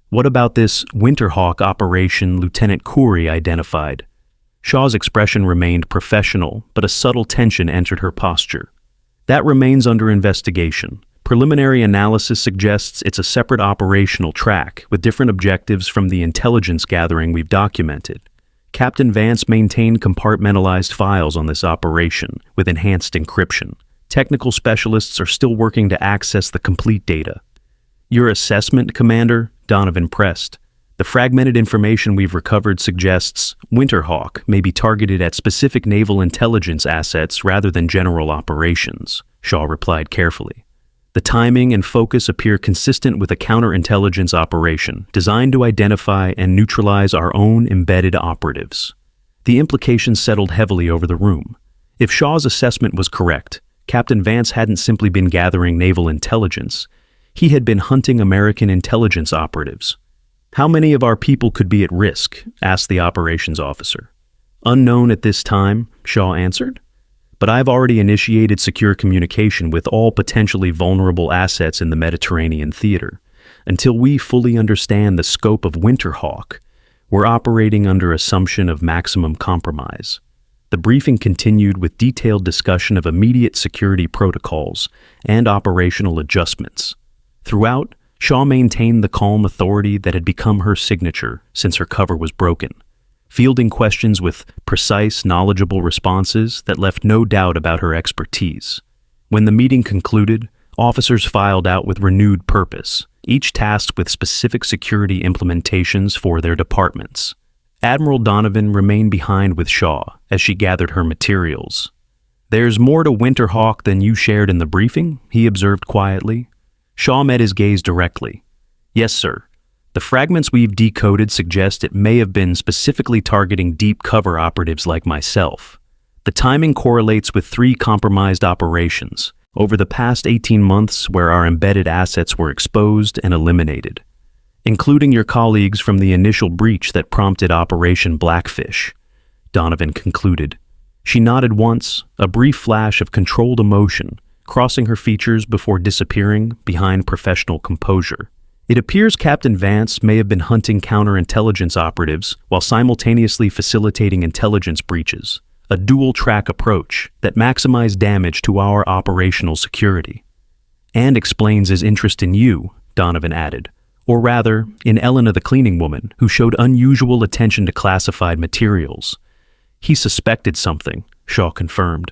[SPEAKER 1] What about this Winterhawk operation Lieutenant Coury identified? Shaw's expression remained professional, but a subtle tension entered her posture. That remains under investigation. Preliminary analysis suggests it's a separate operational track with different objectives from the intelligence gathering we've documented. Captain Vance maintained compartmentalized files on this operation with enhanced encryption. Technical specialists are still working to access the complete data. Your assessment, Commander? Donovan pressed. The fragmented information we've recovered suggests Winterhawk may be targeted at specific naval intelligence assets rather than general operations, Shaw replied carefully. The timing and focus appear consistent with a counterintelligence operation designed to identify and neutralize our own embedded operatives. The implications settled heavily over the room. If Shaw's assessment was correct, Captain Vance hadn't simply been gathering naval intelligence. He had been hunting American intelligence operatives. How many of our people could be at risk? Asked the operations officer. Unknown at this time, Shaw answered. But I've already initiated secure communication with all potentially vulnerable assets in the Mediterranean theater. Until we fully understand the scope of Winterhawk, we're operating under assumption of maximum compromise. The briefing continued with detailed discussion of immediate security protocols and operational adjustments. Throughout, Shaw maintained the calm authority that had become her signature since her cover was broken, fielding questions with precise, knowledgeable responses that left no doubt about her expertise. When the meeting concluded, officers filed out with renewed purpose, each tasked with specific security implementations for their departments. Admiral Donovan remained behind with Shaw as she gathered her materials. There's more to Winterhawk than you shared in the briefing, he observed quietly. Shaw met his gaze directly. Yes, sir. The fragments we've decoded suggest it may have been specifically targeting deep cover operatives like myself. The timing correlates with 3 compromised operations over the past 18 months where our embedded assets were exposed and eliminated, including your colleagues from the initial breach that prompted Operation Blackfish, Donovan concluded. She nodded once, a brief flash of controlled emotion crossing her features before disappearing behind professional composure. It appears Captain Vance may have been hunting counterintelligence operatives while simultaneously facilitating intelligence breaches, a dual-track approach that maximized damage to our operational security. And explains his interest in you, Donovan added, or rather, in Elena the cleaning woman, who showed unusual attention to classified materials. He suspected something, Shaw confirmed.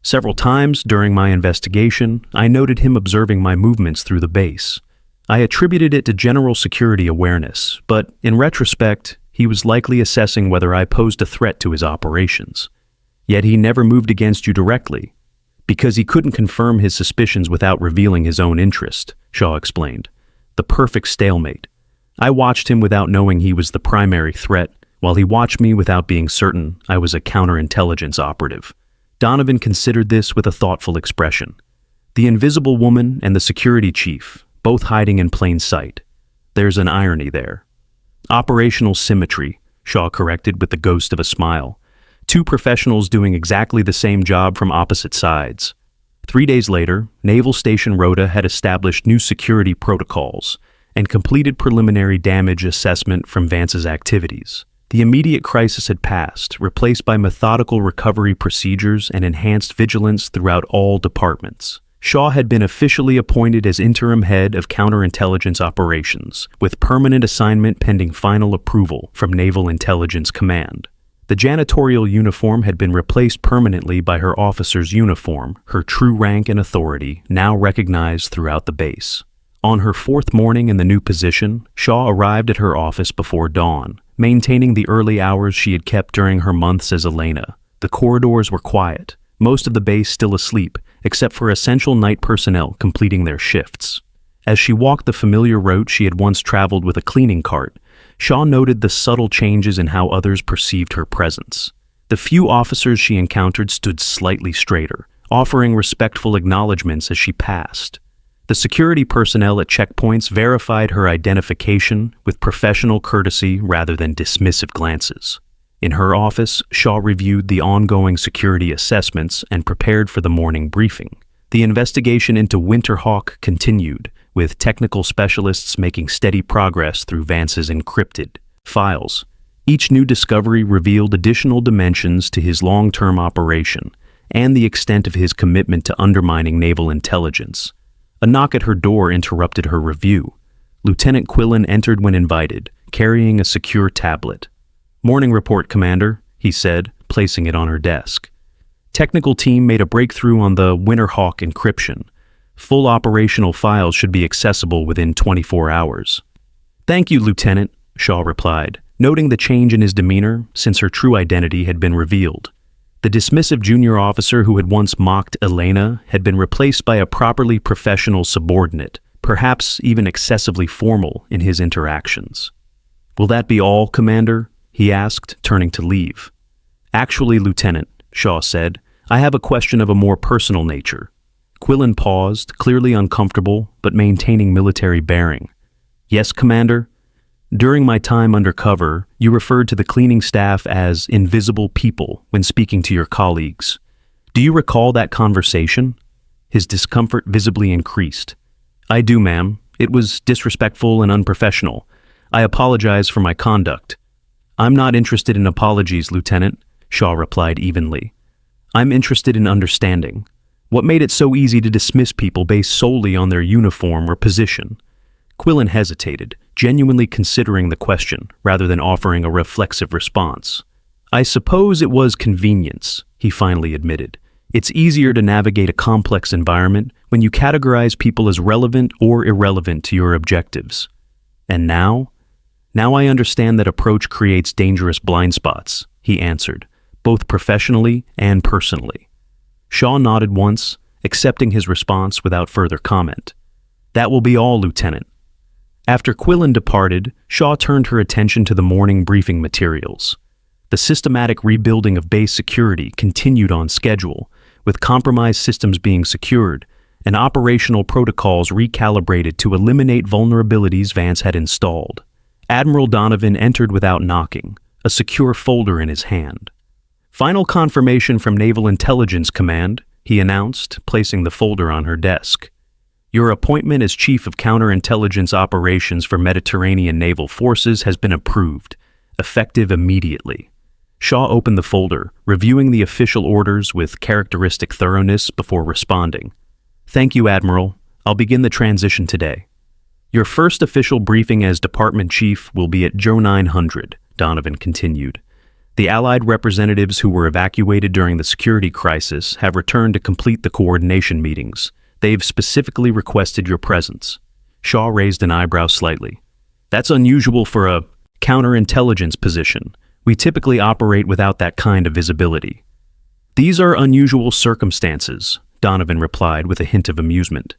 [SPEAKER 1] Several times during my investigation, I noted him observing my movements through the base. I attributed it to general security awareness, but in retrospect, he was likely assessing whether I posed a threat to his operations. Yet he never moved against you directly, because he couldn't confirm his suspicions without revealing his own interest, Shaw explained. The perfect stalemate. I watched him without knowing he was the primary threat, while he watched me without being certain I was a counterintelligence operative. Donovan considered this with a thoughtful expression. The invisible woman and the security chief, both hiding in plain sight. There's an irony there. Operational symmetry, Shaw corrected with the ghost of a smile. Two professionals doing exactly the same job from opposite sides. 3 days later, Naval Station Rota had established new security protocols and completed preliminary damage assessment from Vance's activities. The immediate crisis had passed, replaced by methodical recovery procedures and enhanced vigilance throughout all departments. Shaw had been officially appointed as interim head of counterintelligence operations, with permanent assignment pending final approval from Naval Intelligence Command. The janitorial uniform had been replaced permanently by her officer's uniform, her true rank and authority now recognized throughout the base. On her 4th morning in the new position, Shaw arrived at her office before dawn, maintaining the early hours she had kept during her months as Elena. The corridors were quiet, most of the base still asleep, except for essential night personnel completing their shifts. As she walked the familiar route she had once traveled with a cleaning cart, Shaw noted the subtle changes in how others perceived her presence. The few officers she encountered stood slightly straighter, offering respectful acknowledgments as she passed. The security personnel at checkpoints verified her identification with professional courtesy rather than dismissive glances. In her office, Shaw reviewed the ongoing security assessments and prepared for the morning briefing. The investigation into Winterhawk continued, with technical specialists making steady progress through Vance's encrypted files. Each new discovery revealed additional dimensions to his long-term operation and the extent of his commitment to undermining naval intelligence. A knock at her door interrupted her review. Lieutenant Quillen entered when invited, carrying a secure tablet. "Morning report, Commander," he said, placing it on her desk. Technical team made a breakthrough on the Winterhawk encryption. Full operational files should be accessible within 24 hours. "Thank you, Lieutenant," Shaw replied, noting the change in his demeanor since her true identity had been revealed. The dismissive junior officer who had once mocked Elena had been replaced by a properly professional subordinate, perhaps even excessively formal in his interactions. "Will that be all, Commander?" he asked, turning to leave. "Actually, Lieutenant," Shaw said, "I have a question of a more personal nature." Quillen paused, clearly uncomfortable, but maintaining military bearing. "Yes, Commander?" "During my time under cover, you referred to the cleaning staff as invisible people when speaking to your colleagues. Do you recall that conversation?" His discomfort visibly increased. "I do, ma'am. It was disrespectful and unprofessional. I apologize for my conduct." "I'm not interested in apologies, Lieutenant," Shaw replied evenly. "I'm interested in understanding. What made it so easy to dismiss people based solely on their uniform or position?" Quillen hesitated, genuinely considering the question rather than offering a reflexive response. "I suppose it was convenience," he finally admitted. "It's easier to navigate a complex environment when you categorize people as relevant or irrelevant to your objectives. And now? Now I understand that approach creates dangerous blind spots," he answered, both professionally and personally. Shaw nodded once, accepting his response without further comment. "That will be all, Lieutenant." After Quillen departed, Shaw turned her attention to the morning briefing materials. The systematic rebuilding of base security continued on schedule, with compromised systems being secured and operational protocols recalibrated to eliminate vulnerabilities Vance had installed. Admiral Donovan entered without knocking, a secure folder in his hand. "Final confirmation from Naval Intelligence Command," he announced, placing the folder on her desk. "Your appointment as Chief of Counterintelligence Operations for Mediterranean Naval Forces has been approved, effective immediately." Shaw opened the folder, reviewing the official orders with characteristic thoroughness before responding. "Thank you, Admiral. I'll begin the transition today." "Your first official briefing as Department Chief will be at Joe 900, Donovan continued. "The Allied representatives who were evacuated during the security crisis have returned to complete the coordination meetings. They've specifically requested your presence." Shaw raised an eyebrow slightly. "That's unusual for a counterintelligence position. We typically operate without that kind of visibility." "These are unusual circumstances," Donovan replied with a hint of amusement.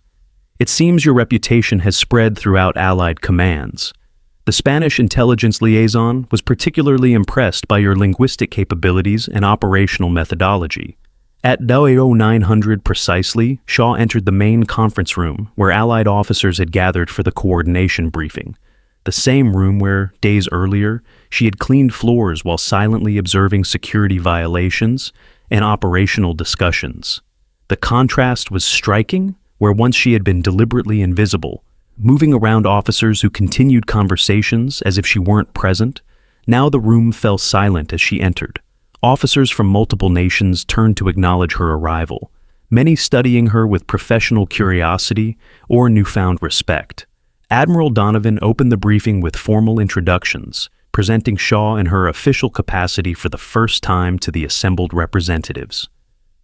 [SPEAKER 1] "It seems your reputation has spread throughout Allied commands. The Spanish intelligence liaison was particularly impressed by your linguistic capabilities and operational methodology. At 0900 precisely, Shaw entered the main conference room where Allied officers had gathered for the coordination briefing. The same room where, days earlier, she had cleaned floors while silently observing security violations and operational discussions. The contrast was striking, where once she had been deliberately invisible, moving around officers who continued conversations as if she weren't present. Now the room fell silent as she entered. Officers from multiple nations turned to acknowledge her arrival, many studying her with professional curiosity or newfound respect. Admiral Donovan opened the briefing with formal introductions, presenting Shaw in her official capacity for the first time to the assembled representatives.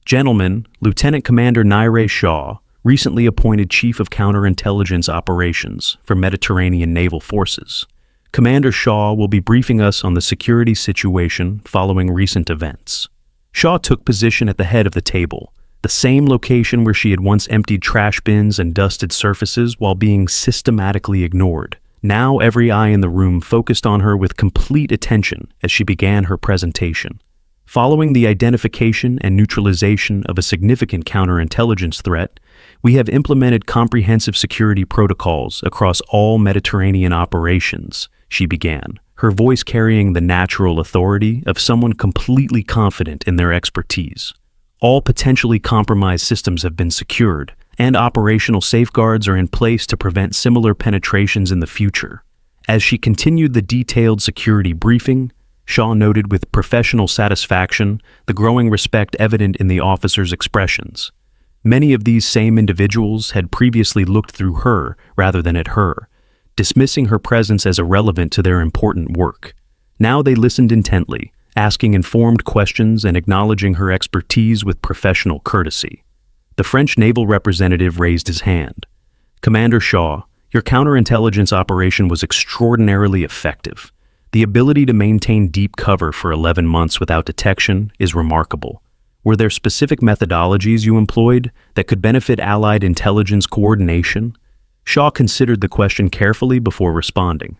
[SPEAKER 1] Gentlemen, Lieutenant Commander Naire Shaw, recently appointed Chief of Counterintelligence Operations for Mediterranean Naval Forces. Commander Shaw will be briefing us on the security situation following recent events. Shaw took position at the head of the table, the same location where she had once emptied trash bins and dusted surfaces while being systematically ignored. Now every eye in the room focused on her with complete attention as she began her presentation. Following the identification and neutralization of a significant counterintelligence threat, we have implemented comprehensive security protocols across all Mediterranean operations, she began, her voice carrying the natural authority of someone completely confident in their expertise. All potentially compromised systems have been secured, and operational safeguards are in place to prevent similar penetrations in the future. As she continued the detailed security briefing, Shaw noted with professional satisfaction the growing respect evident in the officers' expressions. Many of these same individuals had previously looked through her rather than at her, dismissing her presence as irrelevant to their important work. Now they listened intently, asking informed questions and acknowledging her expertise with professional courtesy. The French naval representative raised his hand. Commander Shaw, your counterintelligence operation was extraordinarily effective. The ability to maintain deep cover for 11 months without detection is remarkable. Were there specific methodologies you employed that could benefit Allied intelligence coordination? Shaw considered the question carefully before responding.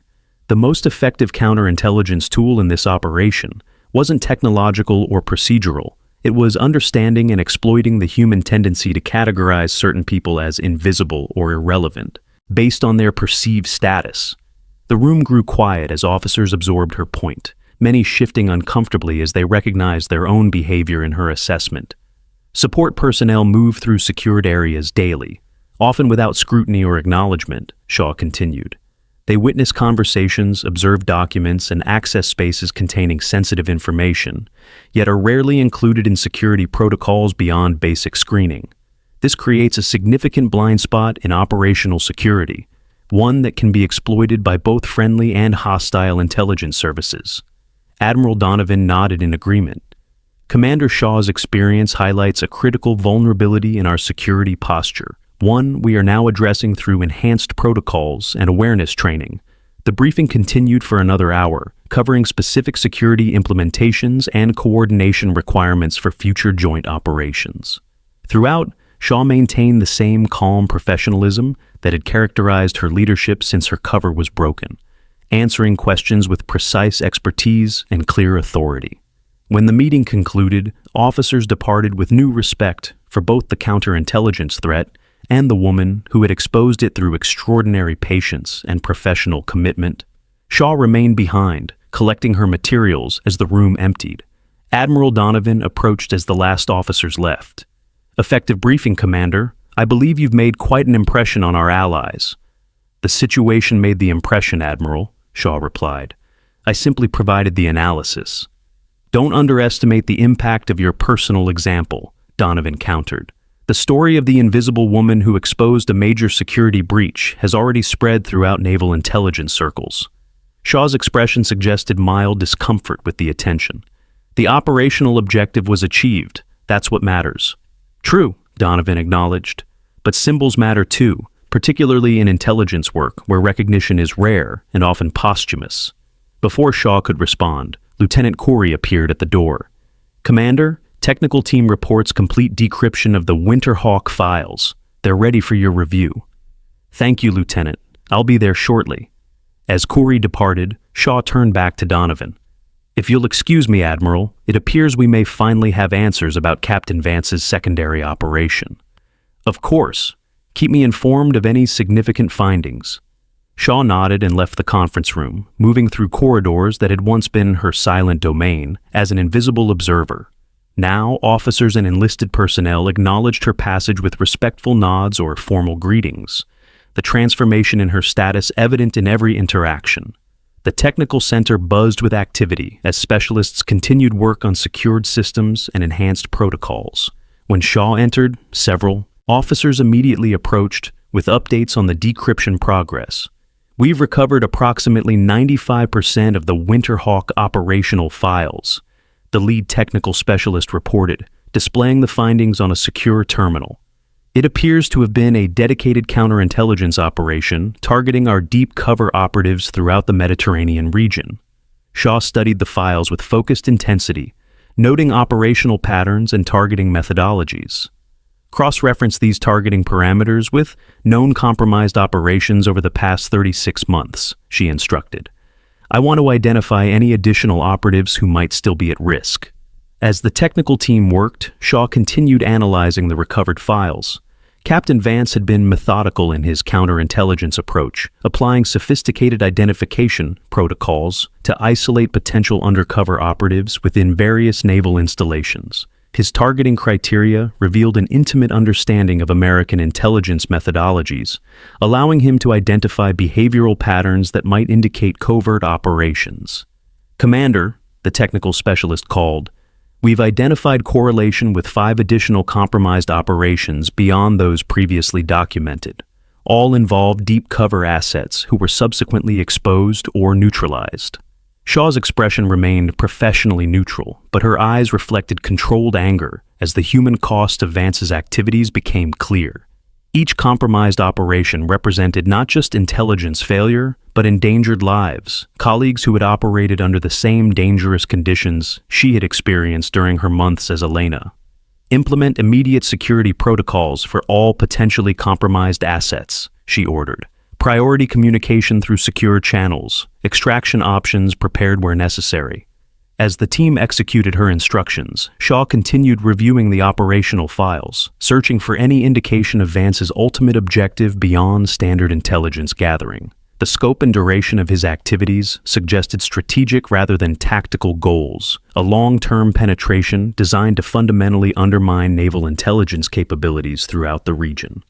[SPEAKER 1] The most effective counterintelligence tool in this operation wasn't technological or procedural. It was understanding and exploiting the human tendency to categorize certain people as invisible or irrelevant, based on their perceived status. The room grew quiet as officers absorbed her point, many shifting uncomfortably as they recognized their own behavior in her assessment. Support personnel moved through secured areas daily, often without scrutiny or acknowledgement, Shaw continued. They witness conversations, observe documents, and access spaces containing sensitive information, yet are rarely included in security protocols beyond basic screening. This creates a significant blind spot in operational security, one that can be exploited by both friendly and hostile intelligence services. Admiral Donovan nodded in agreement. Commander Shaw's experience highlights a critical vulnerability in our security posture, one we are now addressing through enhanced protocols and awareness training. The briefing continued for another hour, covering specific security implementations and coordination requirements for future joint operations. Throughout, Shaw maintained the same calm professionalism that had characterized her leadership since her cover was broken, answering questions with precise expertise and clear authority. When the meeting concluded, officers departed with new respect for both the counterintelligence threat and the woman who had exposed it through extraordinary patience and professional commitment. Shaw remained behind, collecting her materials as the room emptied. Admiral Donovan approached as the last officers left. Effective briefing, Commander. I believe you've made quite an impression on our allies. The situation made the impression, Admiral, Shaw replied. I simply provided the analysis. Don't underestimate the impact of your personal example, Donovan countered. The story of the invisible woman who exposed a major security breach has already spread throughout naval intelligence circles. Shaw's expression suggested mild discomfort with the attention. The operational objective was achieved. That's what matters. True, Donovan acknowledged. But symbols matter too, particularly in intelligence work where recognition is rare and often posthumous. Before Shaw could respond, Lieutenant Corey appeared at the door. Commander, technical team reports complete decryption of the Winterhawk files. They're ready for your review. Thank you, Lieutenant. I'll be there shortly. As Corey departed, Shaw turned back to Donovan. If you'll excuse me, Admiral, it appears we may finally have answers about Captain Vance's secondary operation. Of course. Keep me informed of any significant findings. Shaw nodded and left the conference room, moving through corridors that had once been her silent domain as an invisible observer. Now, officers and enlisted personnel acknowledged her passage with respectful nods or formal greetings, the transformation in her status evident in every interaction. The technical center buzzed with activity as specialists continued work on secured systems and enhanced protocols. When Shaw entered, several officers immediately approached with updates on the decryption progress. We've recovered approximately 95% of the Winterhawk operational files, the lead technical specialist reported, displaying the findings on a secure terminal. It appears to have been a dedicated counterintelligence operation targeting our deep cover operatives throughout the Mediterranean region. Shaw studied the files with focused intensity, noting operational patterns and targeting methodologies. Cross-reference these targeting parameters with known compromised operations over the past 36 months, she instructed. I want to identify any additional operatives who might still be at risk. As the technical team worked, Shaw continued analyzing the recovered files. Captain Vance had been methodical in his counterintelligence approach, applying sophisticated identification protocols to isolate potential undercover operatives within various naval installations. His targeting criteria revealed an intimate understanding of American intelligence methodologies, allowing him to identify behavioral patterns that might indicate covert operations. Commander, the technical specialist called, we've identified correlation with 5 additional compromised operations beyond those previously documented. All involved deep cover assets who were subsequently exposed or neutralized. Shaw's expression remained professionally neutral, but her eyes reflected controlled anger as the human cost of Vance's activities became clear. Each compromised operation represented not just intelligence failure, but endangered lives, colleagues who had operated under the same dangerous conditions she had experienced during her months as Elena. Implement immediate security protocols for all potentially compromised assets, she ordered. Priority communication through secure channels, extraction options prepared where necessary. As the team executed her instructions, Shaw continued reviewing the operational files, searching for any indication of Vance's ultimate objective beyond standard intelligence gathering. The scope and duration of his activities suggested strategic rather than tactical goals, a long-term penetration designed to fundamentally undermine naval intelligence capabilities throughout the region.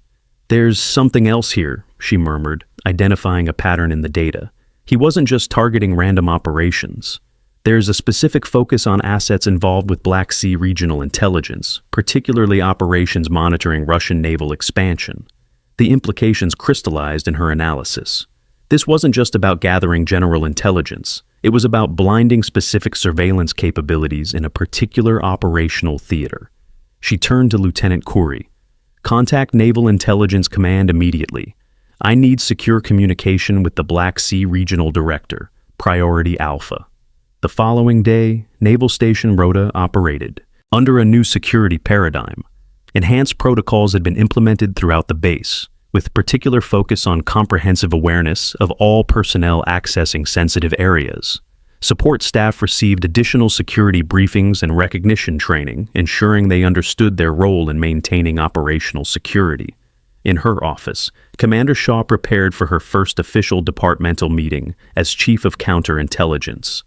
[SPEAKER 1] There's something else here, she murmured, identifying a pattern in the data. He wasn't just targeting random operations. There's a specific focus on assets involved with Black Sea regional intelligence, particularly operations monitoring Russian naval expansion. The implications crystallized in her analysis. This wasn't just about gathering general intelligence. It was about blinding specific surveillance capabilities in a particular operational theater. She turned to Lieutenant Khoury. Contact Naval Intelligence Command immediately. I need secure communication with the Black Sea Regional Director, Priority Alpha. The following day, Naval Station Rota operated under a new security paradigm. Enhanced protocols had been implemented throughout the base, with particular focus on comprehensive awareness of all personnel accessing sensitive areas. Support staff received additional security briefings and recognition training, ensuring they understood their role in maintaining operational security. In her office, Commander Shaw prepared for her first official departmental meeting as Chief of Counterintelligence.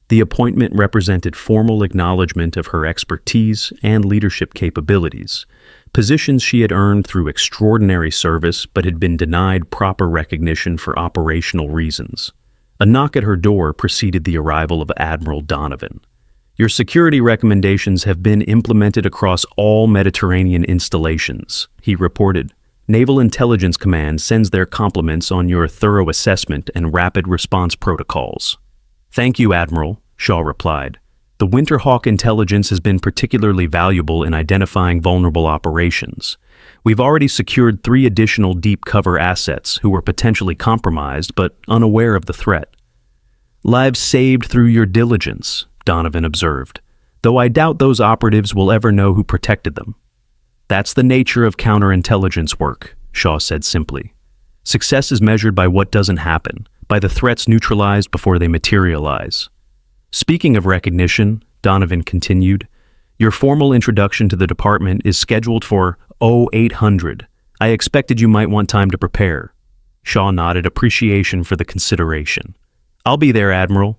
[SPEAKER 1] The appointment represented formal acknowledgement of her expertise and leadership capabilities, positions she had earned through extraordinary service but had been denied proper recognition for operational reasons. A knock at her door preceded the arrival of Admiral Donovan. Your security recommendations have been implemented across all Mediterranean installations, he reported. Naval Intelligence Command sends their compliments on your thorough assessment and rapid response protocols. Thank you, Admiral, Shaw replied. The Winterhawk intelligence has been particularly valuable in identifying vulnerable operations. We've already secured 3 additional deep cover assets who were potentially compromised but unaware of the threat. Lives saved through your diligence, Donovan observed, though I doubt those operatives will ever know who protected them. That's the nature of counterintelligence work, Shaw said simply. Success is measured by what doesn't happen, by the threats neutralized before they materialize. Speaking of recognition, Donovan continued, your formal introduction to the department is scheduled for 0800. I expected you might want time to prepare. Shaw nodded appreciation for the consideration. I'll be there, Admiral.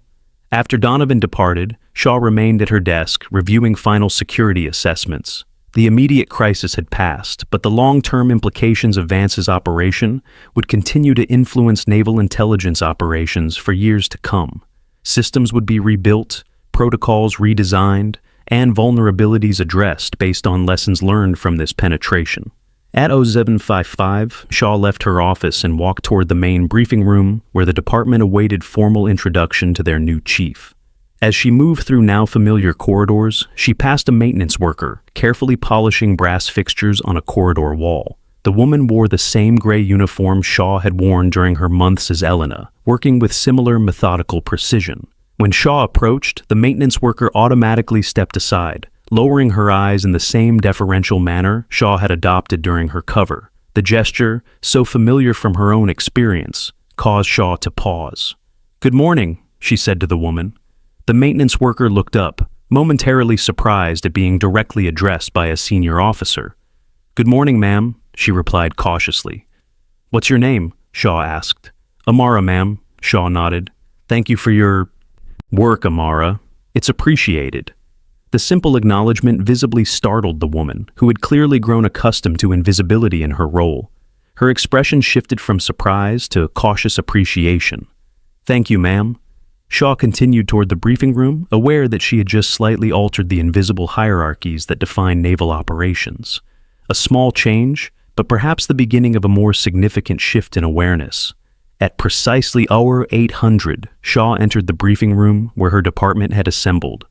[SPEAKER 1] After Donovan departed, Shaw remained at her desk, reviewing final security assessments. The immediate crisis had passed, but the long-term implications of Vance's operation would continue to influence naval intelligence operations for years to come. Systems would be rebuilt, protocols redesigned, and vulnerabilities addressed based on lessons learned from this penetration. At 0755, Shaw left her office and walked toward the main briefing room where the department awaited formal introduction to their new chief. As she moved through now familiar corridors, she passed a maintenance worker, carefully polishing brass fixtures on a corridor wall. The woman wore the same gray uniform Shaw had worn during her months as Elena, working with similar methodical precision. When Shaw approached, the maintenance worker automatically stepped aside, lowering her eyes in the same deferential manner Shaw had adopted during her cover. The gesture, so familiar from her own experience, caused Shaw to pause. "Good morning," she said to the woman. The maintenance worker looked up, momentarily surprised at being directly addressed by a senior officer. "Good morning, ma'am," she replied cautiously. "What's your name?" Shaw asked. "Amara, ma'am," Shaw nodded. "Thank you for your work, Amara. It's appreciated." The simple acknowledgement visibly startled the woman, who had clearly grown accustomed to invisibility in her role. Her expression shifted from surprise to cautious appreciation. "Thank you, ma'am." Shaw continued toward the briefing room, aware that she had just slightly altered the invisible hierarchies that define naval operations. A small change, but perhaps the beginning of a more significant shift in awareness. At precisely 0800, Shaw entered the briefing room where her department had assembled.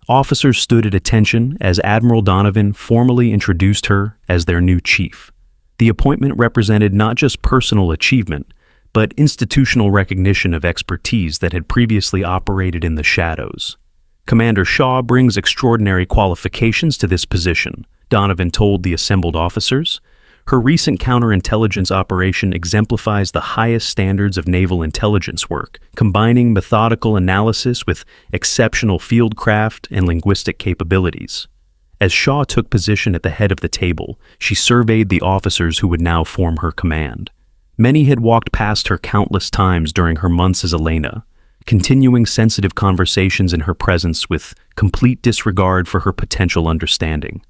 [SPEAKER 1] Officers stood at attention as Admiral Donovan formally introduced her as their new chief. The appointment represented not just personal achievement, but institutional recognition of expertise that had previously operated in the shadows. "Commander Shaw brings extraordinary qualifications to this position," Donovan told the assembled officers. Her recent counterintelligence operation exemplifies the highest standards of naval intelligence work, combining methodical analysis with exceptional fieldcraft and linguistic capabilities. As Shaw took position at the head of the table, she surveyed the officers who would now form her command. Many had walked past her countless times during her months as Elena, continuing sensitive conversations in her presence with complete disregard for her potential understanding.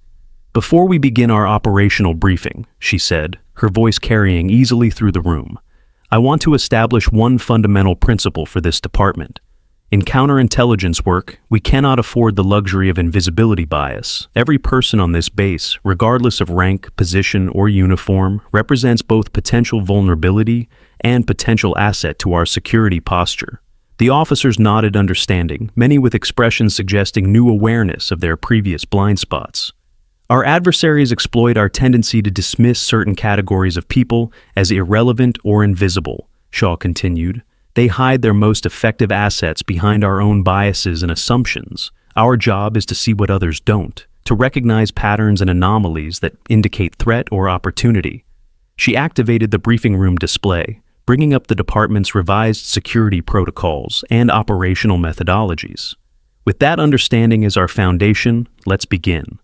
[SPEAKER 1] "Before we begin our operational briefing," she said, her voice carrying easily through the room, "I want to establish one fundamental principle for this department. In counterintelligence work, we cannot afford the luxury of invisibility bias. Every person on this base, regardless of rank, position, or uniform, represents both potential vulnerability and potential asset to our security posture." The officers nodded understanding, many with expressions suggesting new awareness of their previous blind spots. "Our adversaries exploit our tendency to dismiss certain categories of people as irrelevant or invisible," Shaw continued. "They hide their most effective assets behind our own biases and assumptions. Our job is to see what others don't, to recognize patterns and anomalies that indicate threat or opportunity." She activated the briefing room display, bringing up the department's revised security protocols and operational methodologies. "With that understanding as our foundation, let's begin."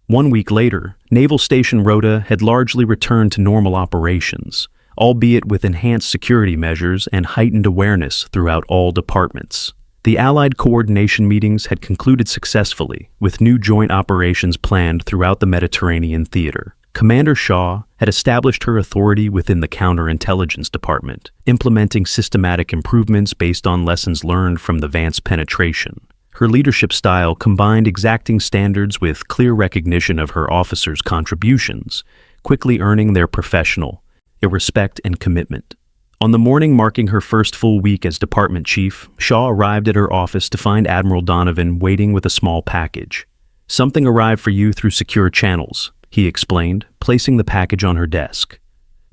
[SPEAKER 1] 1 week later, Naval Station Rota had largely returned to normal operations, albeit with enhanced security measures and heightened awareness throughout all departments. The Allied coordination meetings had concluded successfully, with new joint operations planned throughout the Mediterranean theater. Commander Shaw had established her authority within the counterintelligence department, implementing systematic improvements based on lessons learned from the Vance penetration. Her leadership style combined exacting standards with clear recognition of her officers' contributions, quickly earning their professional respect and commitment. On the morning marking her first full week as department chief, Shaw arrived at her office to find Admiral Donovan waiting with a small package. "Something arrived for you through secure channels," he explained, placing the package on her desk.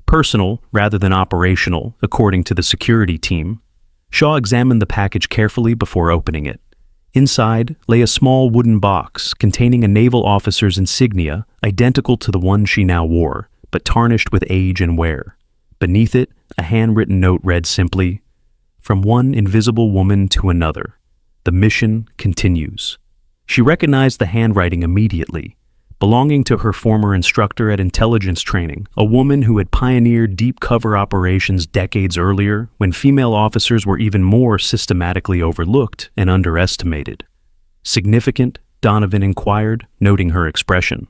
[SPEAKER 1] Personal rather than operational, according to the security team. Shaw examined the package carefully before opening it. Inside lay a small wooden box containing a naval officer's insignia identical to the one she now wore, but tarnished with age and wear. Beneath it, a handwritten note read simply, "From one invisible woman to another." The mission continues. She recognized the handwriting immediately, belonging to her former instructor at intelligence training, a woman who had pioneered deep cover operations decades earlier when female officers were even more systematically overlooked and underestimated. Significant? Donovan inquired, noting her expression.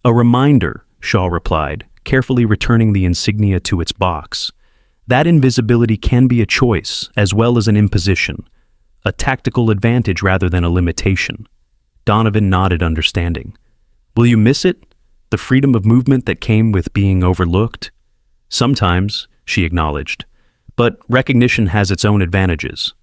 [SPEAKER 1] A reminder, Shaw replied, carefully returning the insignia to its box. That invisibility can be a choice, as well as an imposition, a tactical advantage rather than a limitation. Donovan nodded, understanding. Will you miss it? The freedom of movement that came with being overlooked? Sometimes, she acknowledged, but recognition has its own advantages.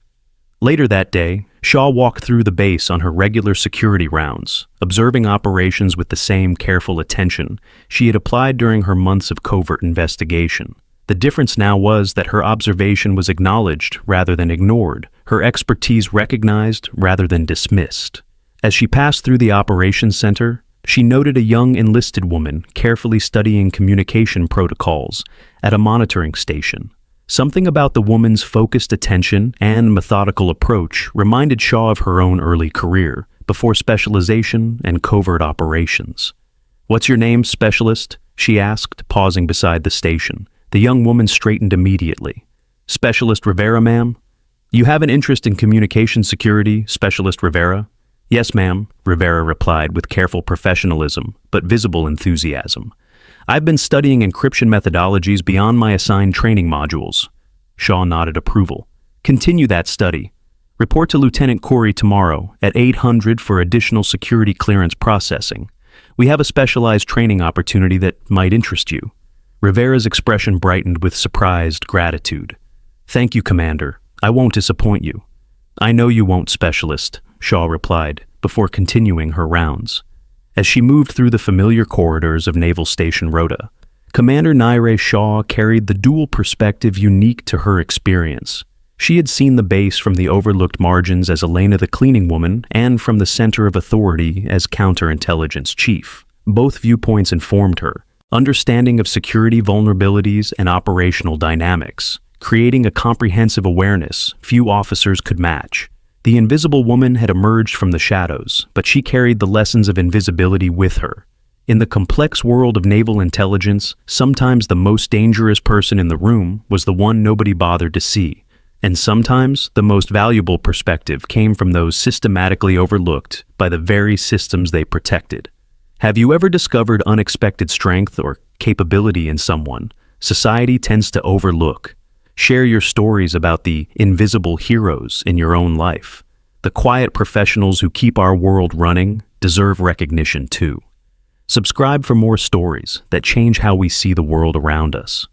[SPEAKER 1] Later that day, Shaw walked through the base on her regular security rounds, observing operations with the same careful attention she had applied during her months of covert investigation. The difference now was that her observation was acknowledged rather than ignored, her expertise recognized rather than dismissed. As she passed through the operations center, she noted a young enlisted woman carefully studying communication protocols at a monitoring station. Something about the woman's focused attention and methodical approach reminded Shaw of her own early career, before specialization and covert operations. "What's your name, Specialist?" she asked, pausing beside the station. The young woman straightened immediately. "Specialist Rivera, ma'am?" "You have an interest in communication security, Specialist Rivera?" "Yes, ma'am," Rivera replied with careful professionalism, but visible enthusiasm. "I've been studying encryption methodologies beyond my assigned training modules." Shaw nodded approval. "Continue that study. Report to Lieutenant Corey tomorrow at 800 for additional security clearance processing. We have a specialized training opportunity that might interest you." Rivera's expression brightened with surprised gratitude. "Thank you, Commander. I won't disappoint you." "I know you won't, Specialist," Shaw replied, before continuing her rounds. As she moved through the familiar corridors of Naval Station Rota, Commander Naire Shaw carried the dual perspective unique to her experience. She had seen the base from the overlooked margins as Elena the cleaning woman and from the center of authority as counterintelligence chief. Both viewpoints informed her, understanding of security vulnerabilities and operational dynamics, creating a comprehensive awareness few officers could match. The invisible woman had emerged from the shadows, but she carried the lessons of invisibility with her. In the complex world of naval intelligence, sometimes the most dangerous person in the room was the one nobody bothered to see, and sometimes the most valuable perspective came from those systematically overlooked by the very systems they protected. Have you ever discovered unexpected strength or capability in someone society tends to overlook? Share your stories about the invisible heroes in your own life. The quiet professionals who keep our world running deserve recognition too. Subscribe for more stories that change how we see the world around us.